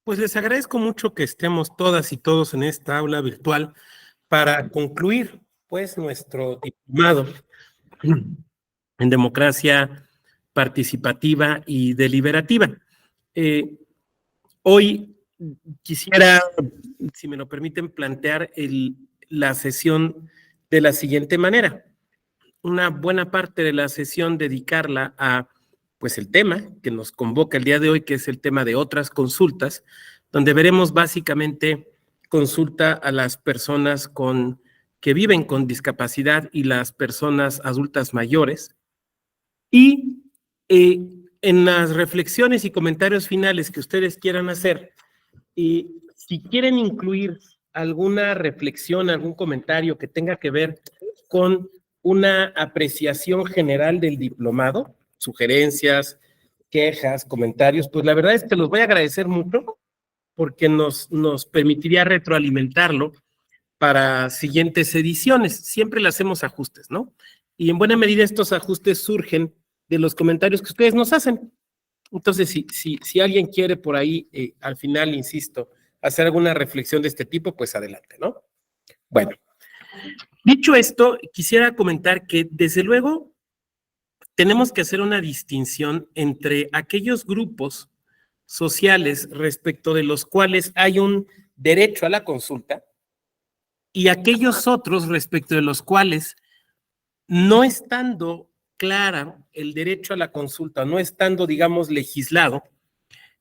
Pues les agradezco mucho que estemos todas y todos en esta aula virtual para concluir, pues, nuestro diplomado en democracia participativa y deliberativa. Hoy quisiera, si me lo permiten, plantear la sesión de la siguiente manera. Una buena parte de la sesión dedicarla a, pues, el tema que nos convoca el día de hoy, que es el tema de otras consultas, donde veremos básicamente consulta a las personas que viven con discapacidad y las personas adultas mayores. Y en las reflexiones y comentarios finales que ustedes quieran hacer, si quieren incluir alguna reflexión, algún comentario que tenga que ver con una apreciación general del diplomado, sugerencias, quejas, comentarios, pues la verdad es que los voy a agradecer mucho porque nos permitiría retroalimentarlo para siguientes ediciones. Siempre le hacemos ajustes, ¿no? Y en buena medida estos ajustes surgen de los comentarios que ustedes nos hacen. Entonces, si alguien quiere por ahí, al final, insisto, hacer alguna reflexión de este tipo, pues adelante, ¿no? Bueno, dicho esto, quisiera comentar que, desde luego, tenemos que hacer una distinción entre aquellos grupos sociales respecto de los cuales hay un derecho a la consulta y aquellos otros respecto de los cuales, no estando clara el derecho a la consulta, no estando, digamos, legislado,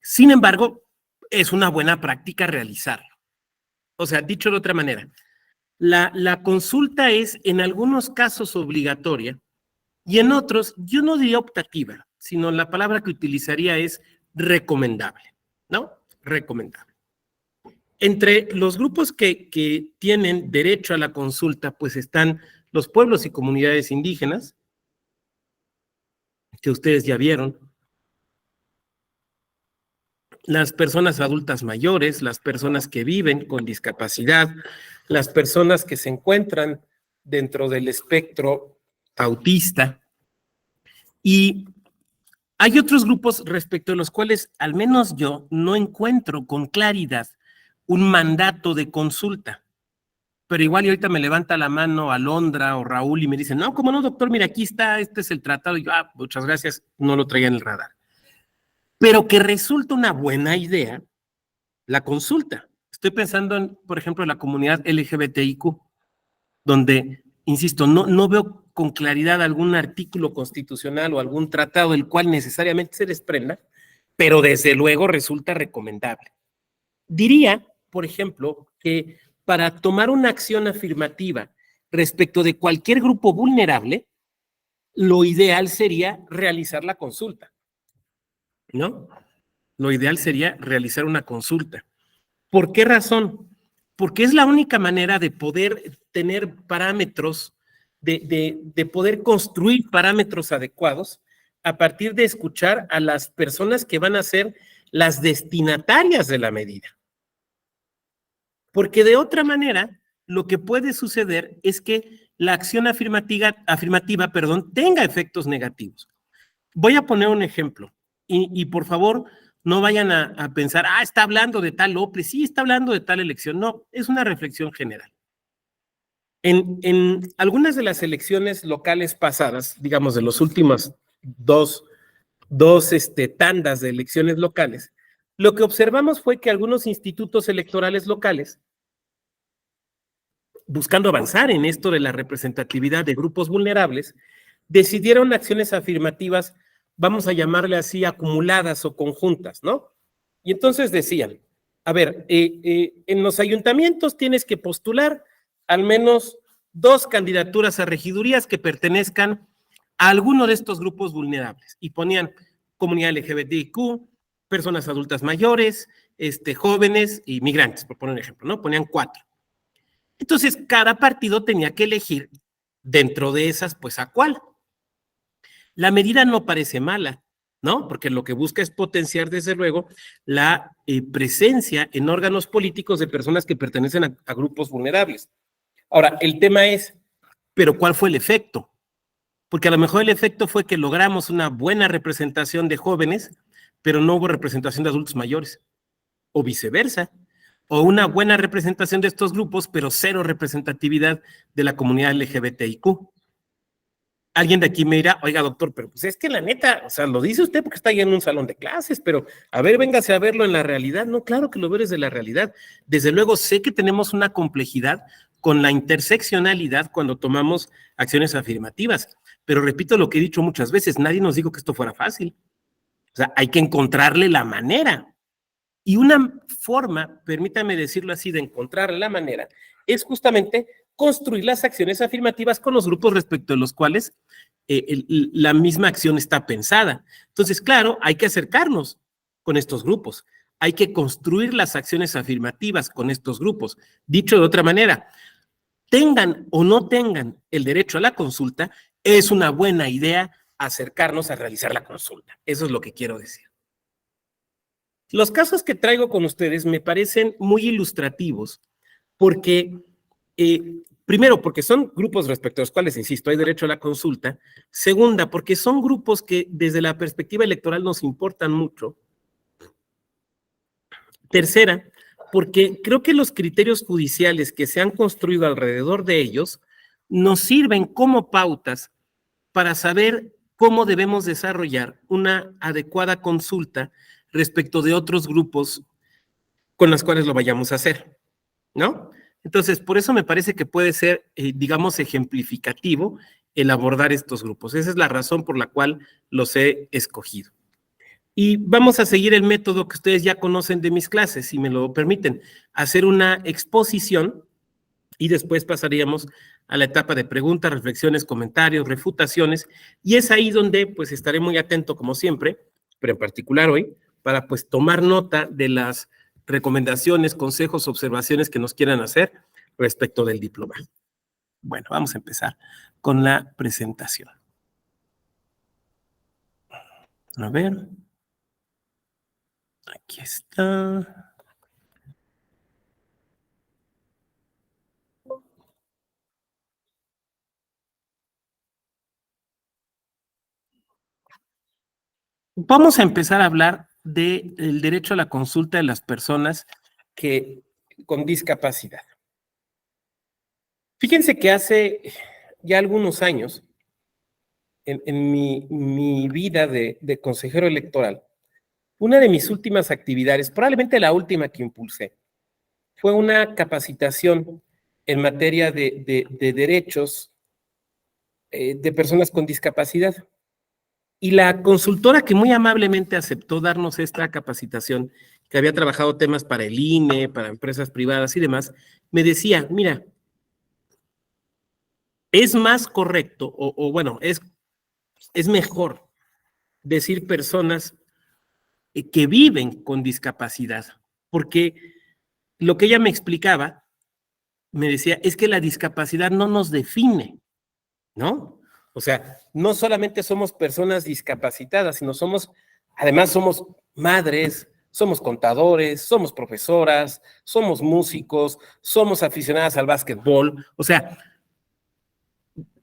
sin embargo, es una buena práctica realizarlo. O sea, dicho de otra manera, la consulta es en algunos casos obligatoria y en otros, yo no diría optativa, sino la palabra que utilizaría es recomendable, ¿no? Recomendable. Entre los grupos que tienen derecho a la consulta, pues están los pueblos y comunidades indígenas, que ustedes ya vieron, las personas adultas mayores, las personas que viven con discapacidad, las personas que se encuentran dentro del espectro autista. Y hay otros grupos respecto a los cuales, al menos yo, no encuentro con claridad un mandato de consulta. Pero igual y ahorita me levanta la mano Alondra o Raúl y me dicen, no, ¿cómo no, doctor? Mira, aquí está, este es el tratado. Y yo, muchas gracias, no lo traía en el radar. Pero que resulta una buena idea la consulta. Estoy pensando en, por ejemplo, en la comunidad LGBTIQ, donde, insisto, no veo con claridad algún artículo constitucional o algún tratado del cual necesariamente se desprenda, pero desde luego resulta recomendable. Diría, por ejemplo, que para tomar una acción afirmativa respecto de cualquier grupo vulnerable, lo ideal sería realizar la consulta, ¿no? Lo ideal sería realizar una consulta. ¿Por qué razón? Porque es la única manera de poder tener parámetros, de poder construir parámetros adecuados a partir de escuchar a las personas que van a ser las destinatarias de la medida. Porque de otra manera, lo que puede suceder es que la acción afirmativa, tenga efectos negativos. Voy a poner un ejemplo y por favor, no vayan a pensar, está hablando de tal OPLE, sí, está hablando de tal elección. No, es una reflexión general. En algunas de las elecciones locales pasadas, digamos de los últimos dos tandas de elecciones locales, lo que observamos fue que algunos institutos electorales locales, buscando avanzar en esto de la representatividad de grupos vulnerables, decidieron acciones afirmativas, vamos a llamarle así, acumuladas o conjuntas, ¿no? Y entonces decían, a ver, en los ayuntamientos tienes que postular al menos 2 candidaturas a regidurías que pertenezcan a alguno de estos grupos vulnerables. Y ponían comunidad LGBTIQ, personas adultas mayores, jóvenes y migrantes, por poner un ejemplo, ¿no? Ponían 4. Entonces, cada partido tenía que elegir dentro de esas, pues, ¿a cuál? La medida no parece mala, ¿no? Porque lo que busca es potenciar, desde luego, la presencia en órganos políticos de personas que pertenecen a grupos vulnerables. Ahora, el tema es, ¿pero cuál fue el efecto? Porque a lo mejor el efecto fue que logramos una buena representación de jóvenes, pero no hubo representación de adultos mayores. o viceversa, o una buena representación de estos grupos, pero cero representatividad de la comunidad LGBTIQ. Alguien de aquí me dirá, oiga, doctor, pero pues es que la neta, o sea, lo dice usted porque está ahí en un salón de clases, pero a ver, véngase a verlo en la realidad. No, claro que lo veo desde la realidad. Desde luego, sé que tenemos una complejidad con la interseccionalidad cuando tomamos acciones afirmativas, pero repito lo que he dicho muchas veces, nadie nos dijo que esto fuera fácil. O sea, hay que encontrarle la manera. Y una forma, permítame decirlo así, de encontrarle la manera, es justamente construir las acciones afirmativas con los grupos respecto de los cuales la misma acción está pensada. Entonces, claro, hay que acercarnos con estos grupos, hay que construir las acciones afirmativas con estos grupos. Dicho de otra manera, tengan o no tengan el derecho a la consulta, es una buena idea acercarnos a realizar la consulta. Eso es lo que quiero decir. Los casos que traigo con ustedes me parecen muy ilustrativos porque, primero, porque son grupos respecto a los cuales, insisto, hay derecho a la consulta. Segunda, porque son grupos que desde la perspectiva electoral nos importan mucho. Tercera, porque creo que los criterios judiciales que se han construido alrededor de ellos nos sirven como pautas para saber cómo debemos desarrollar una adecuada consulta respecto de otros grupos con los cuales lo vayamos a hacer, ¿no? Entonces, por eso me parece que puede ser, digamos, ejemplificativo el abordar estos grupos. Esa es la razón por la cual los he escogido. Y vamos a seguir el método que ustedes ya conocen de mis clases, si me lo permiten, hacer una exposición y después pasaríamos a la etapa de preguntas, reflexiones, comentarios, refutaciones, y es ahí donde pues estaré muy atento como siempre, pero en particular hoy, para pues tomar nota de las recomendaciones, consejos, observaciones que nos quieran hacer respecto del diploma. Bueno, vamos a empezar con la presentación. A ver. Aquí está. Vamos a empezar a hablar del derecho a la consulta de las personas con discapacidad. Fíjense que hace ya algunos años, en mi vida de consejero electoral, una de mis últimas actividades, probablemente la última que impulsé, fue una capacitación en materia de derechos de personas con discapacidad. Y la consultora que muy amablemente aceptó darnos esta capacitación, que había trabajado temas para el INE, para empresas privadas y demás, me decía, mira, es más correcto, o bueno, es mejor decir personas que viven con discapacidad, porque lo que ella me explicaba, me decía, es que la discapacidad no nos define, ¿no? O sea, no solamente somos personas discapacitadas, sino además somos madres, somos contadores, somos profesoras, somos músicos, somos aficionadas al básquetbol, o sea,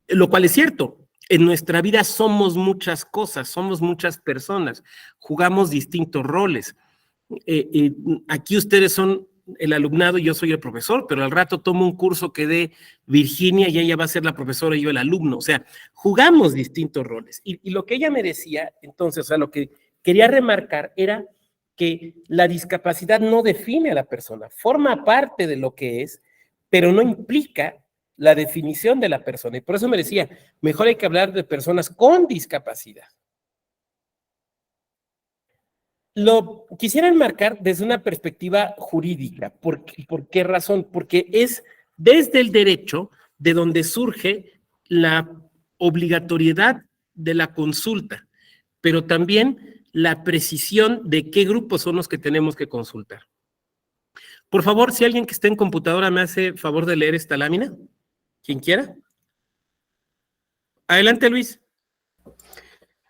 lo cual es cierto. En nuestra vida somos muchas cosas, somos muchas personas, jugamos distintos roles. Aquí ustedes son el alumnado y yo soy el profesor, pero al rato tomo un curso que dé Virginia y ella va a ser la profesora y yo el alumno. O sea, jugamos distintos roles. Y lo que ella me decía, entonces, o sea, lo que quería remarcar era que la discapacidad no define a la persona, forma parte de lo que es, pero no implica la definición de la persona. Y por eso me decía, mejor hay que hablar de personas con discapacidad. Lo quisiera enmarcar desde una perspectiva jurídica. ¿Por qué razón? Porque es desde el derecho de donde surge la obligatoriedad de la consulta, pero también la precisión de qué grupos son los que tenemos que consultar. Por favor, si alguien que esté en computadora me hace favor de leer esta lámina, quien quiera. Adelante, Luis.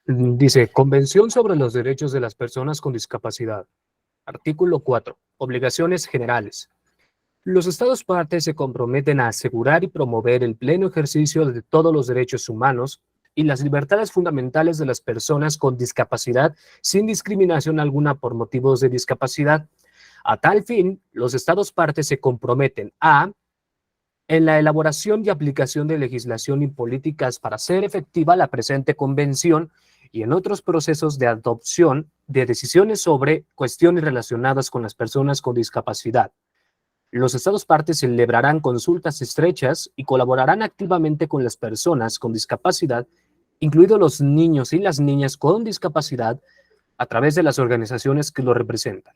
Dice, Convención sobre los Derechos de las Personas con Discapacidad. Artículo 4. Obligaciones generales. Los Estados partes se comprometen a asegurar y promover el pleno ejercicio de todos los derechos humanos y las libertades fundamentales de las personas con discapacidad sin discriminación alguna por motivos de discapacidad, A tal fin, los estados partes se comprometen a en la elaboración y aplicación de legislación y políticas para hacer efectiva la presente convención y en otros procesos de adopción de decisiones sobre cuestiones relacionadas con las personas con discapacidad. Los estados partes celebrarán consultas estrechas y colaborarán activamente con las personas con discapacidad, incluidos los niños y las niñas con discapacidad, a través de las organizaciones que lo representan.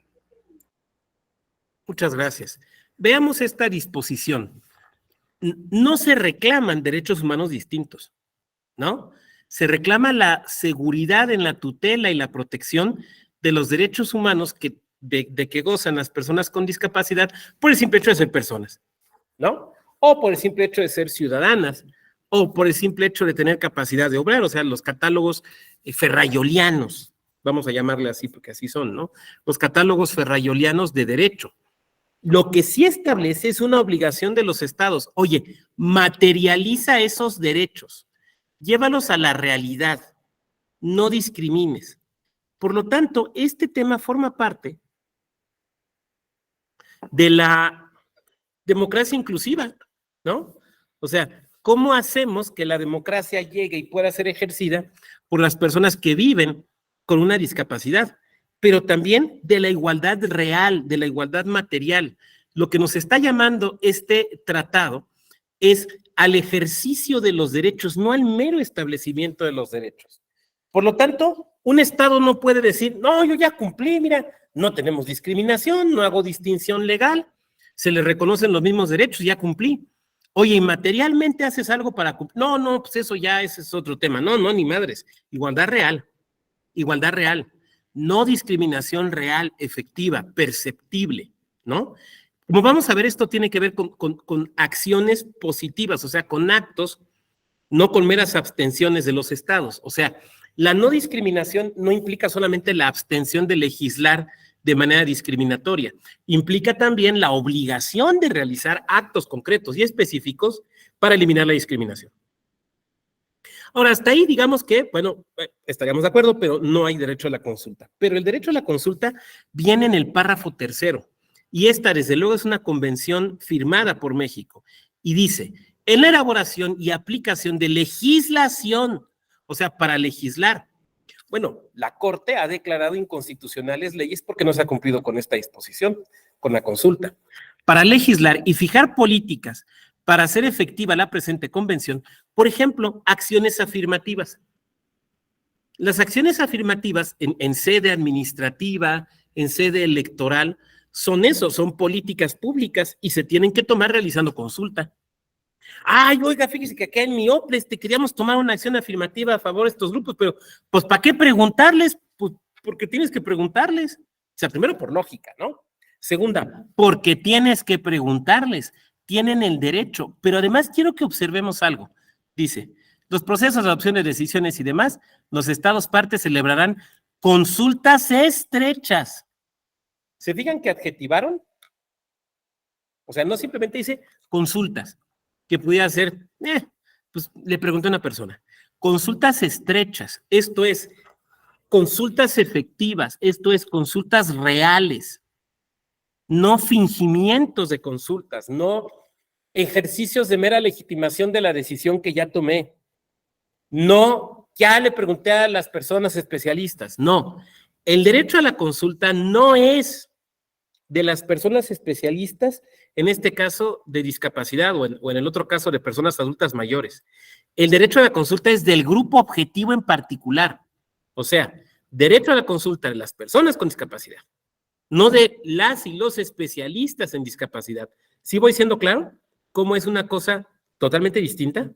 Muchas gracias. Veamos esta disposición. No se reclaman derechos humanos distintos, ¿no? Se reclama la seguridad en la tutela y la protección de los derechos humanos de que gozan las personas con discapacidad por el simple hecho de ser personas, ¿no? O por el simple hecho de ser ciudadanas, o por el simple hecho de tener capacidad de obrar, o sea, los catálogos ferrayolianos, vamos a llamarle así porque así son, ¿no? Los catálogos ferrayolianos de derecho. Lo que sí establece es una obligación de los estados. Oye, materializa esos derechos, llévalos a la realidad, no discrimines. Por lo tanto, este tema forma parte de la democracia inclusiva, ¿no? O sea, ¿cómo hacemos que la democracia llegue y pueda ser ejercida por las personas que viven con una discapacidad? Pero también de la igualdad real, de la igualdad material. Lo que nos está llamando este tratado es al ejercicio de los derechos, no al mero establecimiento de los derechos. Por lo tanto, un Estado no puede decir, no, yo ya cumplí, mira, no tenemos discriminación, no hago distinción legal, se le reconocen los mismos derechos, ya cumplí. Oye, ¿y materialmente haces algo para cumplir? No, no, pues eso ya ese es otro tema. No, no, ni madres. Igualdad real, igualdad real. No discriminación real, efectiva, perceptible, ¿no? Como vamos a ver, esto tiene que ver con acciones positivas, o sea, con actos, no con meras abstenciones de los estados. O sea, la no discriminación no implica solamente la abstención de legislar de manera discriminatoria, implica también la obligación de realizar actos concretos y específicos para eliminar la discriminación. Ahora, hasta ahí digamos que, bueno, estaríamos de acuerdo, pero no hay derecho a la consulta. Pero el derecho a la consulta viene en el párrafo 3, y esta, desde luego, es una convención firmada por México, y dice, en la elaboración y aplicación de legislación, o sea, para legislar. Bueno, la Corte ha declarado inconstitucionales leyes porque no se ha cumplido con esta disposición, con la consulta. Para legislar y fijar políticas para hacer efectiva la presente convención, por ejemplo, acciones afirmativas. Las acciones afirmativas en sede administrativa, en sede electoral, son eso, son políticas públicas y se tienen que tomar realizando consulta. Ay, oiga, fíjese que acá en Mioples queríamos tomar una acción afirmativa a favor de estos grupos, pero pues ¿para qué preguntarles? Pues porque tienes que preguntarles. O sea, primero por lógica, ¿no? Segunda, porque tienes que preguntarles. Tienen el derecho, pero además quiero que observemos algo. Dice, los procesos de adopción de decisiones y demás, los estados partes celebrarán consultas estrechas. ¿Se fijan que adjetivaron? O sea, no simplemente dice consultas, que pudiera ser, pues le pregunté a una persona. Consultas estrechas, esto es, consultas efectivas, esto es, consultas reales, no fingimientos de consultas, no ejercicios de mera legitimación de la decisión que ya tomé, no, ya le pregunté a las personas especialistas, no. El derecho a la consulta no es de las personas especialistas, en este caso de discapacidad o en el otro caso de personas adultas mayores. El derecho a la consulta es del grupo objetivo en particular, o sea, derecho a la consulta de las personas con discapacidad, no de las y los especialistas en discapacidad. ¿Sí voy siendo claro cómo es una cosa totalmente distinta?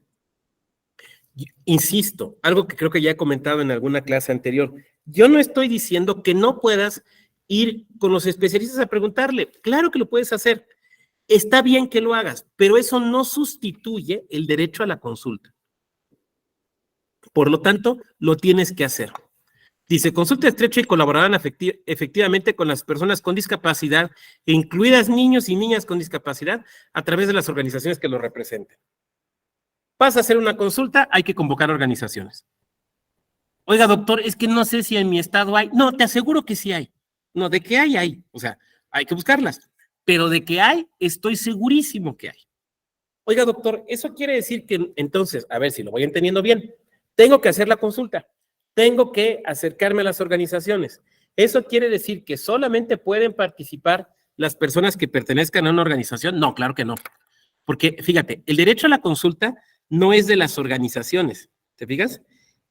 Insisto, algo que creo que ya he comentado en alguna clase anterior, yo no estoy diciendo que no puedas ir con los especialistas a preguntarle, claro que lo puedes hacer, está bien que lo hagas, pero eso no sustituye el derecho a la consulta. Por lo tanto, lo tienes que hacer. Dice, consulta estrecha y colaborarán efectivamente con las personas con discapacidad, incluidas niños y niñas con discapacidad, a través de las organizaciones que lo representen. Vas a hacer una consulta, hay que convocar organizaciones. Oiga, doctor, es que no sé si en mi estado hay. No, te aseguro que sí hay. No, de que hay. O sea, hay que buscarlas. Pero de que hay, estoy segurísimo que hay. Oiga, doctor, eso quiere decir que entonces, a ver si lo voy entendiendo bien, tengo que hacer la consulta, tengo que acercarme a las organizaciones. ¿Eso quiere decir que solamente pueden participar las personas que pertenezcan a una organización? No, claro que no. Porque, fíjate, el derecho a la consulta no es de las organizaciones, ¿te fijas?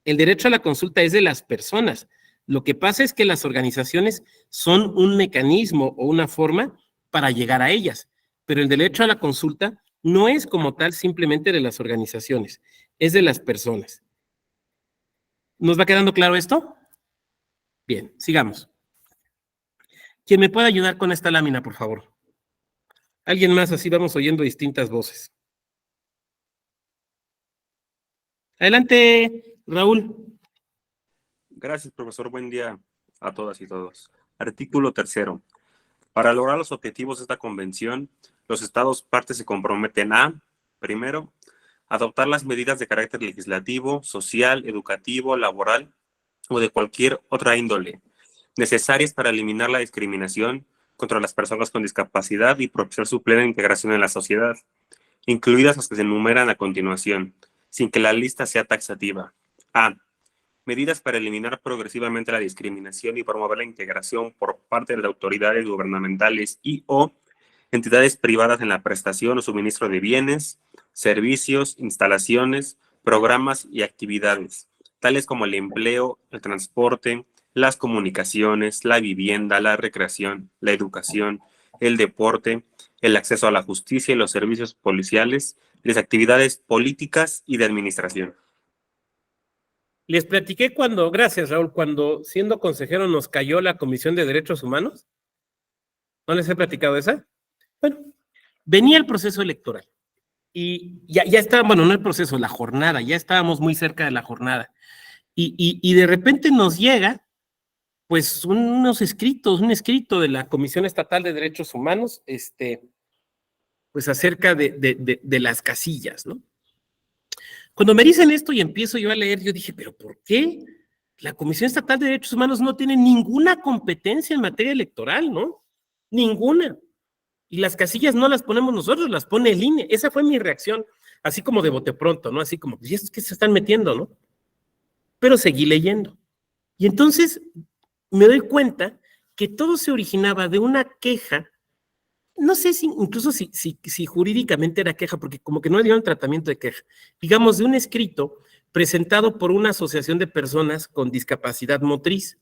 El derecho a la consulta es de las personas. Lo que pasa es que las organizaciones son un mecanismo o una forma para llegar a ellas, pero el derecho a la consulta no es como tal simplemente de las organizaciones, es de las personas. ¿Nos va quedando claro esto? Bien, sigamos. ¿Quién me puede ayudar con esta lámina, por favor? Alguien más, así vamos oyendo distintas voces. Adelante, Raúl. Gracias, profesor. Buen día a todas y todos. Artículo 3º. Para lograr los objetivos de esta convención, los Estados partes se comprometen a, primero, adoptar las medidas de carácter legislativo, social, educativo, laboral o de cualquier otra índole necesarias para eliminar la discriminación contra las personas con discapacidad y propiciar su plena integración en la sociedad, incluidas las que se enumeran a continuación, sin que la lista sea taxativa. A. Medidas para eliminar progresivamente la discriminación y promover la integración por parte de las autoridades gubernamentales y o entidades privadas en la prestación o suministro de bienes, servicios, instalaciones, programas y actividades, tales como el empleo, el transporte, las comunicaciones, la vivienda, la recreación, la educación, el deporte, el acceso a la justicia y los servicios policiales, las actividades políticas y de administración. Les platiqué gracias Raúl, cuando siendo consejero nos cayó la Comisión de Derechos Humanos. ¿No les he platicado esa? Bueno, venía el proceso electoral y ya estaba, bueno, no el proceso, la jornada, ya estábamos muy cerca de la jornada. Y de repente nos llega, pues, un escrito de la Comisión Estatal de Derechos Humanos, pues acerca de las casillas, ¿no? Cuando me dicen esto y empiezo yo a leer, yo dije, ¿pero por qué? La Comisión Estatal de Derechos Humanos no tiene ninguna competencia en materia electoral, ¿no? Ninguna. Y las casillas no las ponemos nosotros, las pone el INE. Esa fue mi reacción, así como de bote pronto, ¿no? Así como, ¿y estos qué se están metiendo, no? Pero seguí leyendo. Y entonces me doy cuenta que todo se originaba de una queja, no sé si incluso si jurídicamente era queja, porque como que no le dieron tratamiento de queja, digamos, de un escrito presentado por una asociación de personas con discapacidad motriz,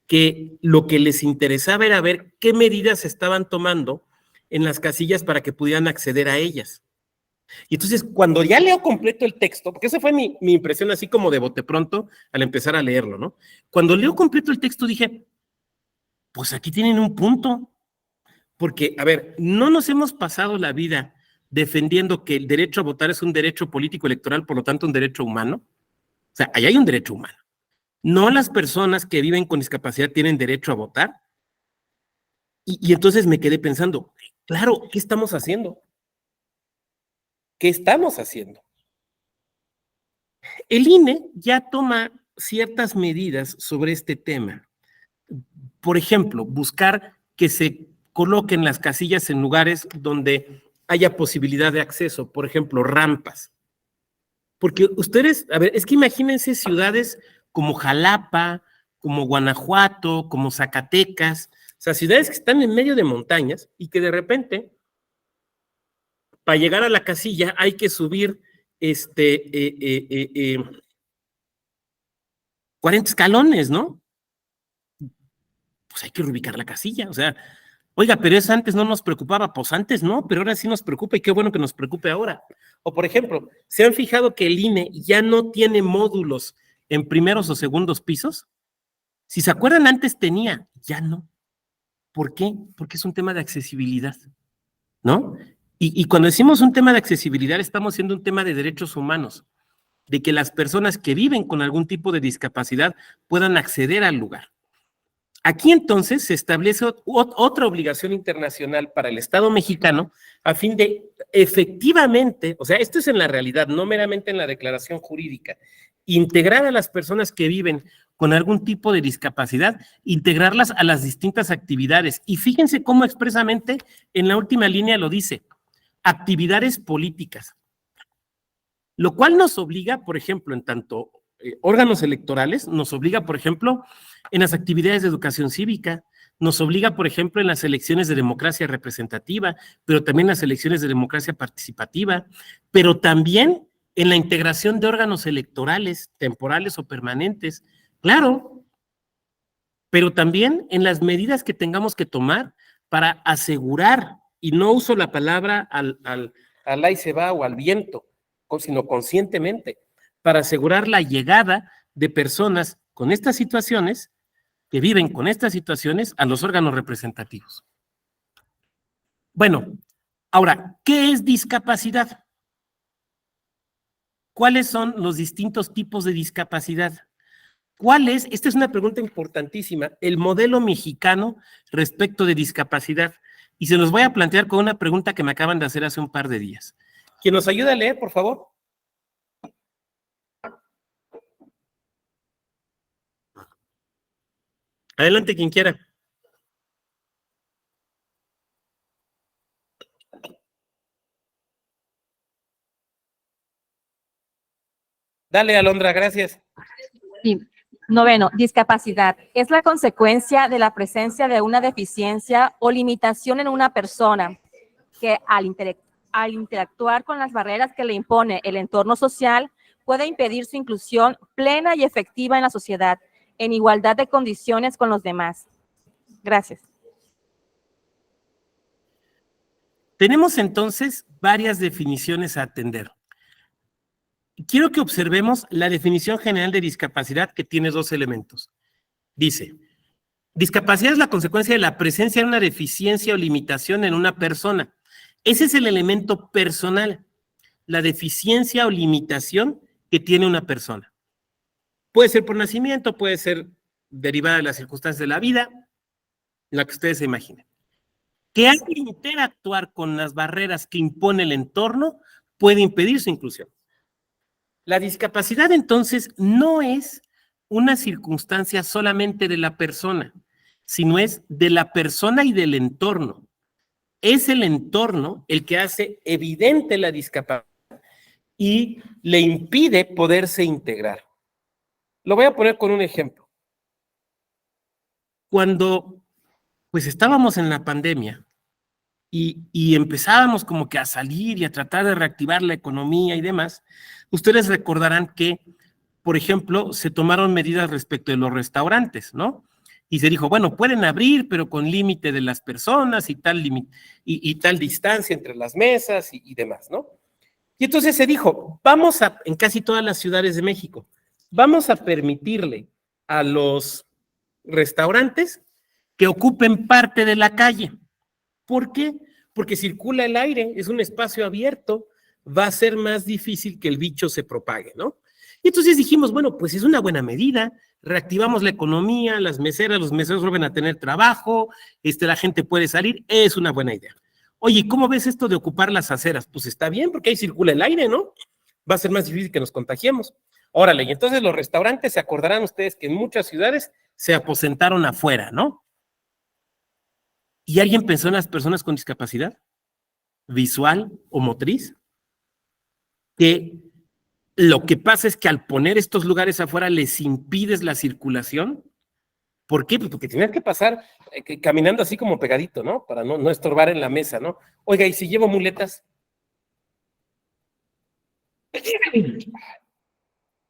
que lo que les interesaba era ver qué medidas se estaban tomando en las casillas para que pudieran acceder a ellas. Y entonces, cuando ya leo completo el texto, porque esa fue mi impresión así como de bote pronto al empezar a leerlo, ¿no? Cuando leo completo el texto dije, pues aquí tienen un punto, porque, a ver, no nos hemos pasado la vida defendiendo que el derecho a votar es un derecho político electoral, por lo tanto un derecho humano. O sea, ahí hay un derecho humano. No las personas que viven con discapacidad tienen derecho a votar. Y entonces me quedé pensando, claro, ¿qué estamos haciendo? ¿Qué estamos haciendo? El INE ya toma ciertas medidas sobre este tema. Por ejemplo, buscar que se coloquen las casillas en lugares donde haya posibilidad de acceso, por ejemplo, rampas. Porque ustedes, a ver, es que imagínense ciudades como Jalapa, como Guanajuato, como Zacatecas, o sea, ciudades que están en medio de montañas y que de repente, para llegar a la casilla hay que subir 40 escalones, ¿no? Pues hay que reubicar la casilla, o sea, oiga, pero eso antes no nos preocupaba, pues antes no, pero ahora sí nos preocupa y qué bueno que nos preocupe ahora. O por ejemplo, ¿se han fijado que el INE ya no tiene módulos en primeros o segundos pisos? Si se acuerdan, antes tenía, ya no. ¿Por qué? Porque es un tema de accesibilidad, ¿no? Y cuando decimos un tema de accesibilidad, estamos haciendo un tema de derechos humanos, de que las personas que viven con algún tipo de discapacidad puedan acceder al lugar. Aquí entonces se establece otra obligación internacional para el Estado mexicano a fin de efectivamente, o sea, esto es en la realidad, no meramente en la declaración jurídica, integrar a las personas que viven con algún tipo de discapacidad, integrarlas a las distintas actividades. Y fíjense cómo expresamente en la última línea lo dice, actividades políticas. Lo cual nos obliga, por ejemplo, en tanto órganos electorales, nos obliga, por ejemplo, en las actividades de educación cívica, nos obliga, por ejemplo, en las elecciones de democracia representativa, pero también en las elecciones de democracia participativa, pero también en la integración de órganos electorales, temporales o permanentes, claro, pero también en las medidas que tengamos que tomar para asegurar, y no uso la palabra al ahí se va o al viento, sino conscientemente, para asegurar la llegada de personas con estas situaciones, que viven con estas situaciones, a los órganos representativos. Bueno, ahora, ¿qué es discapacidad? ¿Cuáles son los distintos tipos de discapacidad? ¿Cuál es? Esta es una pregunta importantísima, el modelo mexicano respecto de discapacidad. Y se los voy a plantear con una pregunta que me acaban de hacer hace un par de días. ¿Quién nos ayuda a leer, por favor? Adelante, quien quiera. Dale, Alondra, gracias. Sí. Noveno, discapacidad. Es la consecuencia de la presencia de una deficiencia o limitación en una persona que al interactuar con las barreras que le impone el entorno social puede impedir su inclusión plena y efectiva en la sociedad, en igualdad de condiciones con los demás. Gracias. Tenemos entonces varias definiciones a atender. Quiero que observemos la definición general de discapacidad, que tiene dos elementos. Dice, discapacidad es la consecuencia de la presencia de una deficiencia o limitación en una persona. Ese es el elemento personal, la deficiencia o limitación que tiene una persona. Puede ser por nacimiento, puede ser derivada de las circunstancias de la vida, la que ustedes se imaginen. Que al interactuar con las barreras que impone el entorno puede impedir su inclusión. La discapacidad, entonces, no es una circunstancia solamente de la persona, sino es de la persona y del entorno. Es el entorno el que hace evidente la discapacidad y le impide poderse integrar. Lo voy a poner con un ejemplo. Cuando pues estábamos en la pandemia y empezábamos como que a salir y a tratar de reactivar la economía y demás, ustedes recordarán que, por ejemplo, se tomaron medidas respecto de los restaurantes, ¿no? Y se dijo, bueno, pueden abrir, pero con límite de las personas y tal distancia entre las mesas y demás, ¿no? Y entonces se dijo, en casi todas las ciudades de México, vamos a permitirle a los restaurantes que ocupen parte de la calle. ¿Por qué? Porque circula el aire, es un espacio abierto, va a ser más difícil que el bicho se propague, ¿no? Y entonces dijimos, bueno, pues es una buena medida, reactivamos la economía, las meseras, los meseros vuelven a tener trabajo, la gente puede salir, es una buena idea. Oye, ¿cómo ves esto de ocupar las aceras? Pues está bien, porque ahí circula el aire, ¿no? Va a ser más difícil que nos contagiemos. Órale, y entonces los restaurantes, se acordarán ustedes que en muchas ciudades se aposentaron afuera, ¿no? ¿Y alguien pensó en las personas con discapacidad visual o motriz? Que lo que pasa es que al poner estos lugares afuera les impides la circulación. ¿Por qué? Pues porque tenías que pasar caminando así como pegadito, ¿no? Para no estorbar en la mesa, ¿no? Oiga, ¿y si llevo muletas?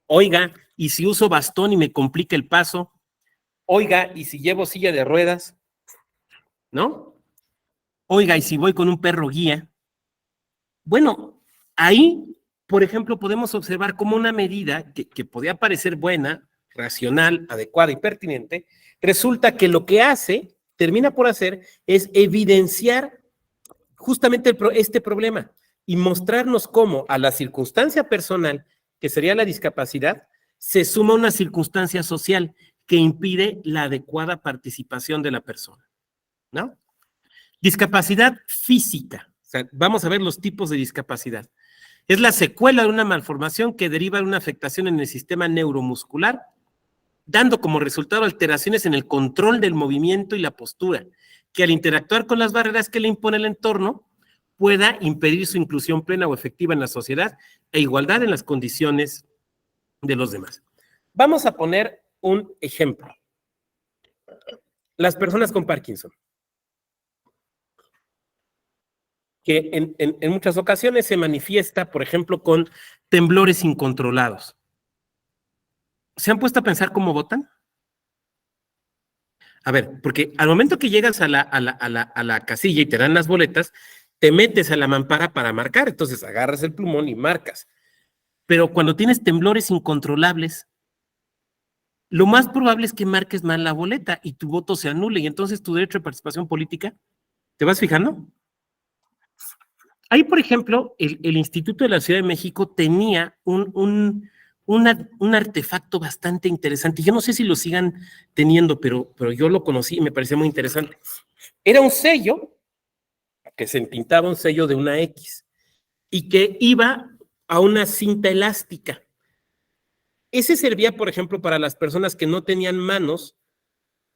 Oiga, ¿y si uso bastón y me complica el paso? Oiga, ¿y si llevo silla de ruedas? ¿No? Oiga, ¿y si voy con un perro guía? Bueno, ahí, por ejemplo, podemos observar cómo una medida que podía parecer buena, racional, adecuada y pertinente, resulta que lo que termina por hacer, es evidenciar justamente este problema y mostrarnos cómo a la circunstancia personal, que sería la discapacidad, se suma una circunstancia social que impide la adecuada participación de la persona, ¿no? Discapacidad física. O sea, vamos a ver los tipos de discapacidad. Es la secuela de una malformación que deriva de una afectación en el sistema neuromuscular dando como resultado alteraciones en el control del movimiento y la postura, que al interactuar con las barreras que le impone el entorno, pueda impedir su inclusión plena o efectiva en la sociedad e igualdad en las condiciones de los demás. Vamos a poner un ejemplo. Las personas con Parkinson, que en muchas ocasiones se manifiesta, por ejemplo, con temblores incontrolados. ¿Se han puesto a pensar cómo votan? A ver, porque al momento que llegas a la casilla y te dan las boletas, te metes a la mampara para marcar, entonces agarras el plumón y marcas. Pero cuando tienes temblores incontrolables, lo más probable es que marques mal la boleta y tu voto se anule, y entonces tu derecho de participación política, ¿te vas fijando? Ahí, por ejemplo, el Instituto de la Ciudad de México tenía un artefacto bastante interesante. Yo no sé si lo sigan teniendo, pero yo lo conocí y me parecía muy interesante. Era un sello que se entintaba, un sello de una X, y que iba a una cinta elástica. Ese servía, por ejemplo, para las personas que no tenían manos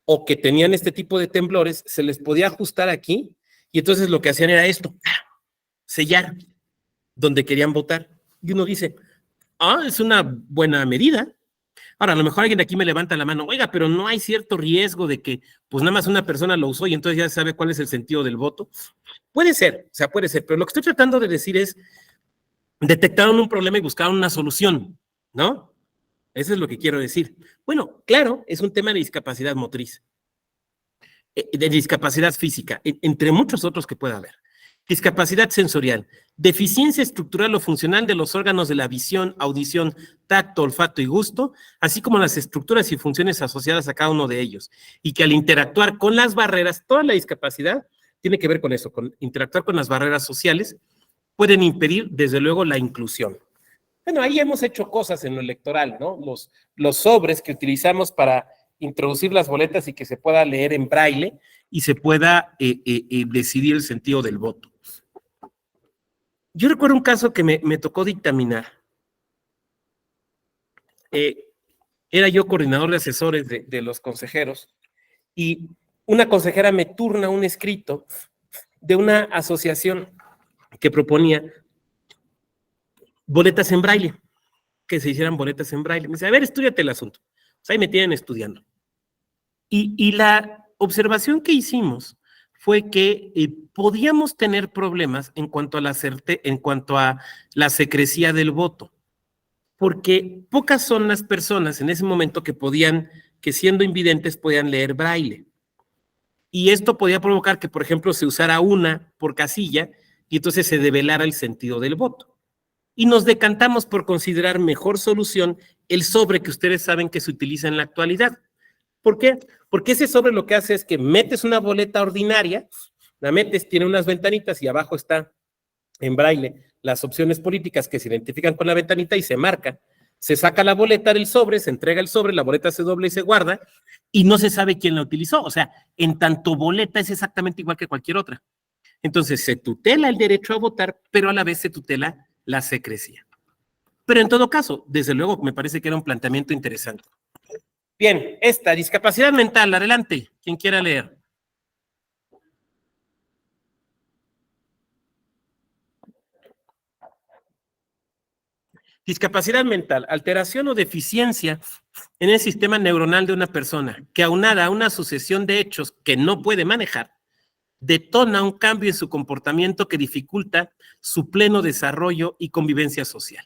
o que tenían este tipo de temblores, se les podía ajustar aquí, y entonces lo que hacían era esto, sellar donde querían votar. Y uno dice, es una buena medida. Ahora, a lo mejor alguien de aquí me levanta la mano, oiga, pero no hay cierto riesgo de que, pues nada más una persona lo usó y entonces ya sabe cuál es el sentido del voto. Puede ser, o sea, puede ser, pero lo que estoy tratando de decir es, detectaron un problema y buscaron una solución, ¿no? Eso es lo que quiero decir. Bueno, claro, es un tema de discapacidad motriz, de discapacidad física, entre muchos otros que pueda haber. Discapacidad sensorial, deficiencia estructural o funcional de los órganos de la visión, audición, tacto, olfato y gusto, así como las estructuras y funciones asociadas a cada uno de ellos, y que al interactuar con las barreras, toda la discapacidad tiene que ver con eso, con interactuar con las barreras sociales, pueden impedir, desde luego, la inclusión. Bueno, ahí hemos hecho cosas en lo electoral, ¿no? Los sobres que utilizamos para introducir las boletas y que se pueda leer en braille y se pueda decidir el sentido del voto. Yo recuerdo un caso que me tocó dictaminar. Era yo coordinador de asesores de los consejeros y una consejera me turna un escrito de una asociación que proponía boletas en braille, que se hicieran boletas en braille. Me dice, a ver, estúdiate el asunto. O sea, ahí me tienen estudiando. Y la observación que hicimos fue que podíamos tener problemas en cuanto a la secrecía del voto, porque pocas son las personas en ese momento que siendo invidentes podían leer braille. Y esto podía provocar que, por ejemplo, se usara una por casilla y entonces se develara el sentido del voto. Y nos decantamos por considerar mejor solución el sobre que ustedes saben que se utiliza en la actualidad. ¿Por qué? Porque ese sobre lo que hace es que metes una boleta ordinaria, la metes, tiene unas ventanitas y abajo está en braille las opciones políticas que se identifican con la ventanita y se marca. Se saca la boleta del sobre, se entrega el sobre, la boleta se dobla y se guarda y no se sabe quién la utilizó. O sea, en tanto boleta es exactamente igual que cualquier otra. Entonces se tutela el derecho a votar, pero a la vez se tutela la secrecía. Pero en todo caso, desde luego, me parece que era un planteamiento interesante. Bien, esta, discapacidad mental, adelante, quien quiera leer. Discapacidad mental, alteración o deficiencia en el sistema neuronal de una persona que aunada a una sucesión de hechos que no puede manejar, detona un cambio en su comportamiento que dificulta su pleno desarrollo y convivencia social.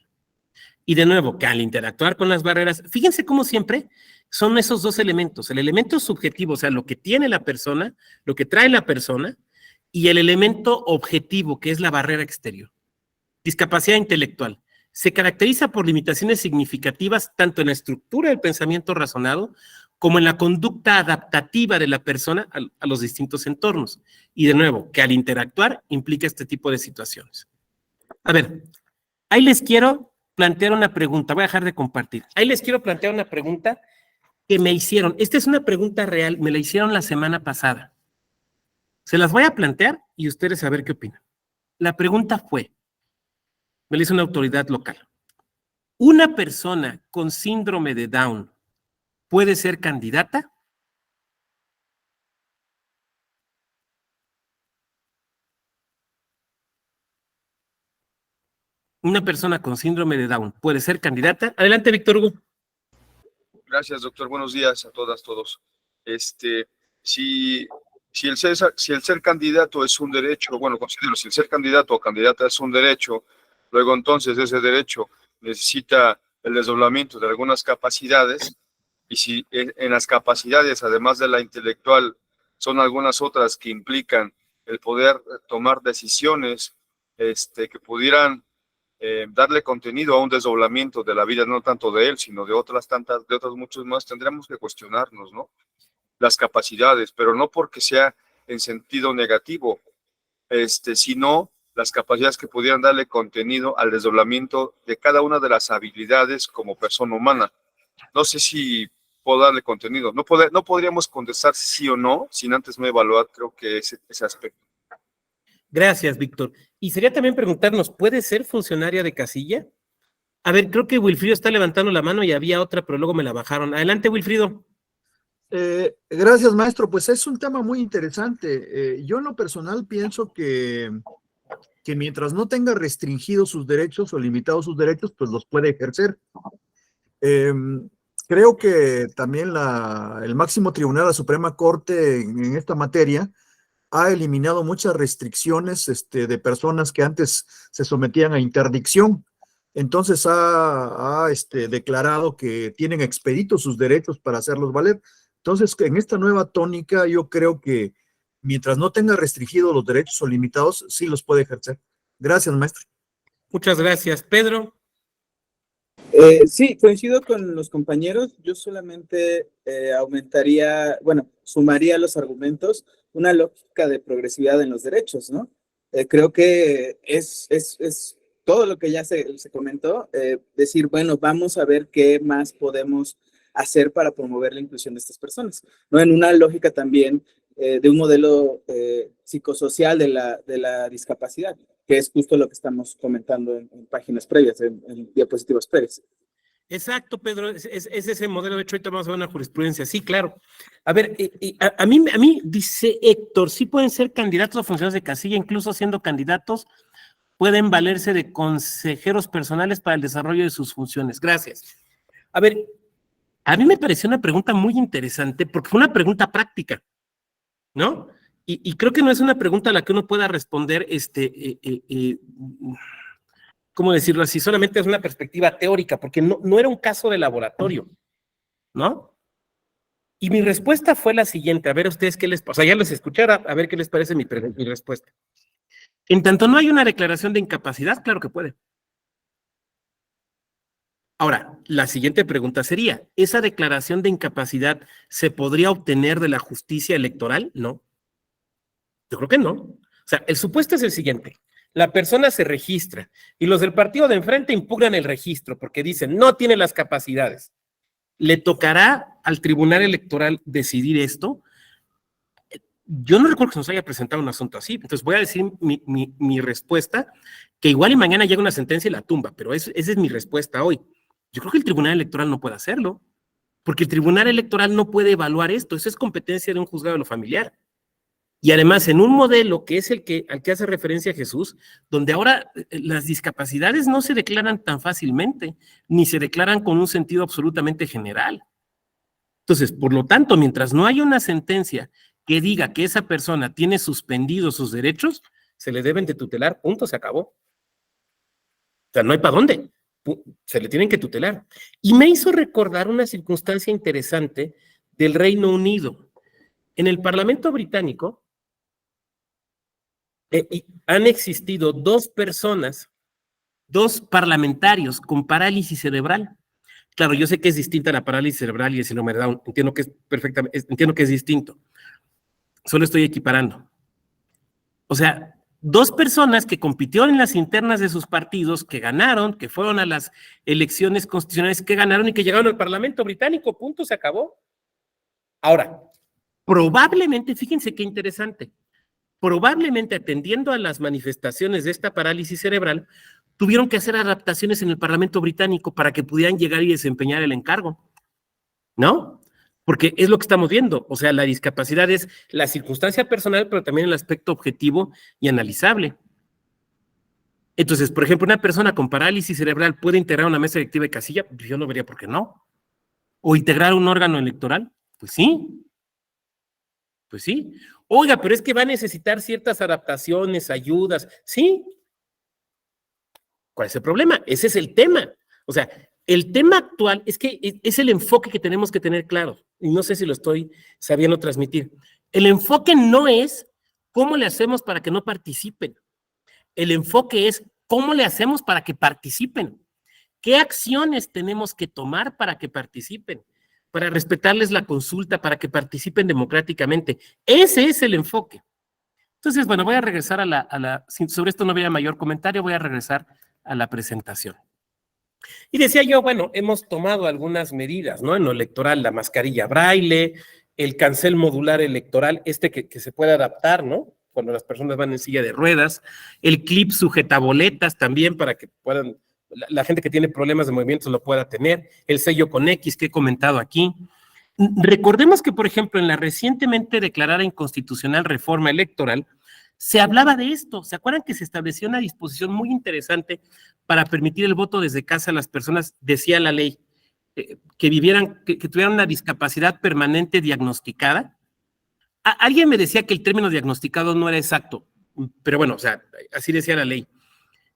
Y de nuevo, que al interactuar con las barreras, fíjense cómo siempre son esos dos elementos, el elemento subjetivo, o sea, lo que tiene la persona, lo que trae la persona, y el elemento objetivo, que es la barrera exterior. Discapacidad intelectual. Se caracteriza por limitaciones significativas tanto en la estructura del pensamiento razonado como en la conducta adaptativa de la persona a los distintos entornos. Y de nuevo, que al interactuar implica este tipo de situaciones. A ver, ahí les quiero plantear una pregunta, voy a dejar de compartir. Ahí les quiero plantear una pregunta que me hicieron. Esta es una pregunta real, me la hicieron la semana pasada. Se las voy a plantear y ustedes a ver qué opinan. La pregunta fue, me la hizo una autoridad local. ¿Una persona con síndrome de Down puede ser candidata? Una persona con síndrome de Down puede ser candidata. Adelante, Víctor Hugo. Gracias, doctor. Buenos días a todas, todos. Si el ser candidato es un derecho, bueno, considero, si el ser candidato o candidata es un derecho, luego entonces ese derecho necesita el desdoblamiento de algunas capacidades, y si en las capacidades, además de la intelectual, son algunas otras que implican el poder tomar decisiones que pudieran darle contenido a un desdoblamiento de la vida, no tanto de él, sino de otros muchos más, tendremos que cuestionarnos, ¿no? Las capacidades, pero no porque sea en sentido negativo, sino las capacidades que pudieran darle contenido al desdoblamiento de cada una de las habilidades como persona humana. No sé si puedo darle contenido. No podríamos contestar sí o no sin antes no evaluar, creo que ese aspecto. Gracias, Víctor. Y sería también preguntarnos, ¿puede ser funcionaria de casilla? A ver, creo que Wilfrido está levantando la mano y había otra, pero luego me la bajaron. Adelante, Wilfrido. Gracias, maestro. Pues es un tema muy interesante. Yo en lo personal pienso que mientras no tenga restringidos sus derechos o limitados sus derechos, pues los puede ejercer. Creo que también el máximo tribunal de la Suprema Corte en esta materia ha eliminado muchas restricciones de personas que antes se sometían a interdicción. Entonces ha declarado que tienen expeditos sus derechos para hacerlos valer. Entonces, en esta nueva tónica, yo creo que mientras no tenga restringidos los derechos o limitados, sí los puede ejercer. Gracias, maestro. Muchas gracias. Pedro. Sí, coincido con los compañeros. Yo solamente sumaría los argumentos, una lógica de progresividad en los derechos, ¿no? Creo que es todo lo que ya se comentó, decir, bueno, vamos a ver qué más podemos hacer para promover la inclusión de estas personas, ¿no? En una lógica también de un modelo psicosocial de la discapacidad, que es justo lo que estamos comentando en páginas previas, en diapositivas previas. Exacto, Pedro, es ese modelo. De hecho, ahorita vamos a ver una jurisprudencia. Sí, claro. A ver, a mí, dice Héctor, sí pueden ser candidatos a funciones de casilla, incluso siendo candidatos, pueden valerse de consejeros personales para el desarrollo de sus funciones. Gracias. A ver, a mí me pareció una pregunta muy interesante porque fue una pregunta práctica, ¿no? Y creo que no es una pregunta a la que uno pueda responder, ¿cómo decirlo así? Solamente es una perspectiva teórica, porque no era un caso de laboratorio, ¿no? Y mi respuesta fue la siguiente, a ver ustedes qué les pasa, ya les escuchara, a ver qué les parece mi respuesta. En tanto no hay una declaración de incapacidad, claro que puede. Ahora, la siguiente pregunta sería, ¿esa declaración de incapacidad se podría obtener de la justicia electoral? No. Yo creo que no. O sea, el supuesto es el siguiente. La persona se registra y los del partido de enfrente impugnan el registro porque dicen, no tiene las capacidades. ¿Le tocará al Tribunal Electoral decidir esto? Yo no recuerdo que nos haya presentado un asunto así, entonces voy a decir mi respuesta, que igual y mañana llega una sentencia y la tumba, pero esa es mi respuesta hoy. Yo creo que el Tribunal Electoral no puede hacerlo, porque el Tribunal Electoral no puede evaluar esto, eso es competencia de un juzgado de lo familiar. Y además en un modelo que es al que hace referencia Jesús, donde ahora las discapacidades no se declaran tan fácilmente, ni se declaran con un sentido absolutamente general. Entonces, por lo tanto, mientras no haya una sentencia que diga que esa persona tiene suspendidos sus derechos, se le deben de tutelar, punto, se acabó. O sea, no hay para dónde, se le tienen que tutelar. Y me hizo recordar una circunstancia interesante del Reino Unido. En el Parlamento británico han existido dos parlamentarios con parálisis cerebral. Claro, yo sé que es distinta la parálisis cerebral y el síndrome de Down, entiendo que es distinto. Solo estoy equiparando. O sea, dos personas que compitieron en las internas de sus partidos, que ganaron, que fueron a las elecciones constitucionales, que ganaron y que llegaron al Parlamento británico, punto, se acabó. Ahora, probablemente, fíjense qué interesante, probablemente atendiendo a las manifestaciones de esta parálisis cerebral, tuvieron que hacer adaptaciones en el Parlamento británico para que pudieran llegar y desempeñar el encargo, ¿no? Porque es lo que estamos viendo. O sea, la discapacidad es la circunstancia personal, pero también el aspecto objetivo y analizable. Entonces, por ejemplo, una persona con parálisis cerebral puede integrar una mesa electiva de casilla, yo no vería por qué no. O integrar un órgano electoral, pues sí. Pues sí. Oiga, pero es que va a necesitar ciertas adaptaciones, ayudas, sí. ¿Cuál es el problema? Ese es el tema. O sea, el tema actual es que es el enfoque que tenemos que tener claro. Y no sé si lo estoy sabiendo transmitir. El enfoque no es cómo le hacemos para que no participen. El enfoque es cómo le hacemos para que participen. ¿Qué acciones tenemos que tomar para que participen? Para respetarles la consulta, para que participen democráticamente. Ese es el enfoque. Entonces, bueno, voy a regresar sobre esto no había mayor comentario, voy a regresar a la presentación. Y decía yo, bueno, hemos tomado algunas medidas, ¿no? En lo electoral, la mascarilla braille, el cancel modular electoral, que se puede adaptar, ¿no? Cuando las personas van en silla de ruedas, el clip sujetaboletas también para que puedan, la gente que tiene problemas de movimiento lo pueda tener, el sello con X que he comentado aquí. Recordemos que, por ejemplo, en la recientemente declarada inconstitucional reforma electoral, se hablaba de esto. ¿Se acuerdan que se estableció una disposición muy interesante para permitir el voto desde casa a las personas, decía la ley, que tuvieran una discapacidad permanente diagnosticada? Alguien me decía que el término diagnosticado no era exacto, pero bueno, o sea, así decía la ley.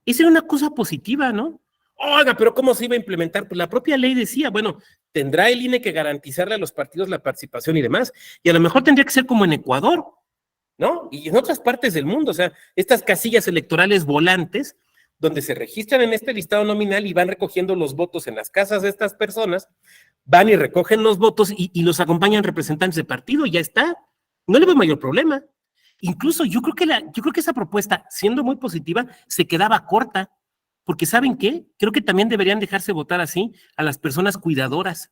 Esa era una cosa positiva, ¿no? Oiga, pero ¿cómo se iba a implementar? Pues la propia ley decía, bueno, tendrá el INE que garantizarle a los partidos la participación y demás, y a lo mejor tendría que ser como en Ecuador, ¿no? Y en otras partes del mundo, o sea, estas casillas electorales volantes, donde se registran en este listado nominal y van recogiendo los votos en las casas de estas personas, van y recogen los votos y los acompañan representantes de partido, y ya está. No le veo mayor problema. Incluso yo creo que esa propuesta, siendo muy positiva, se quedaba corta, porque ¿saben qué? Creo que también deberían dejarse votar así a las personas cuidadoras,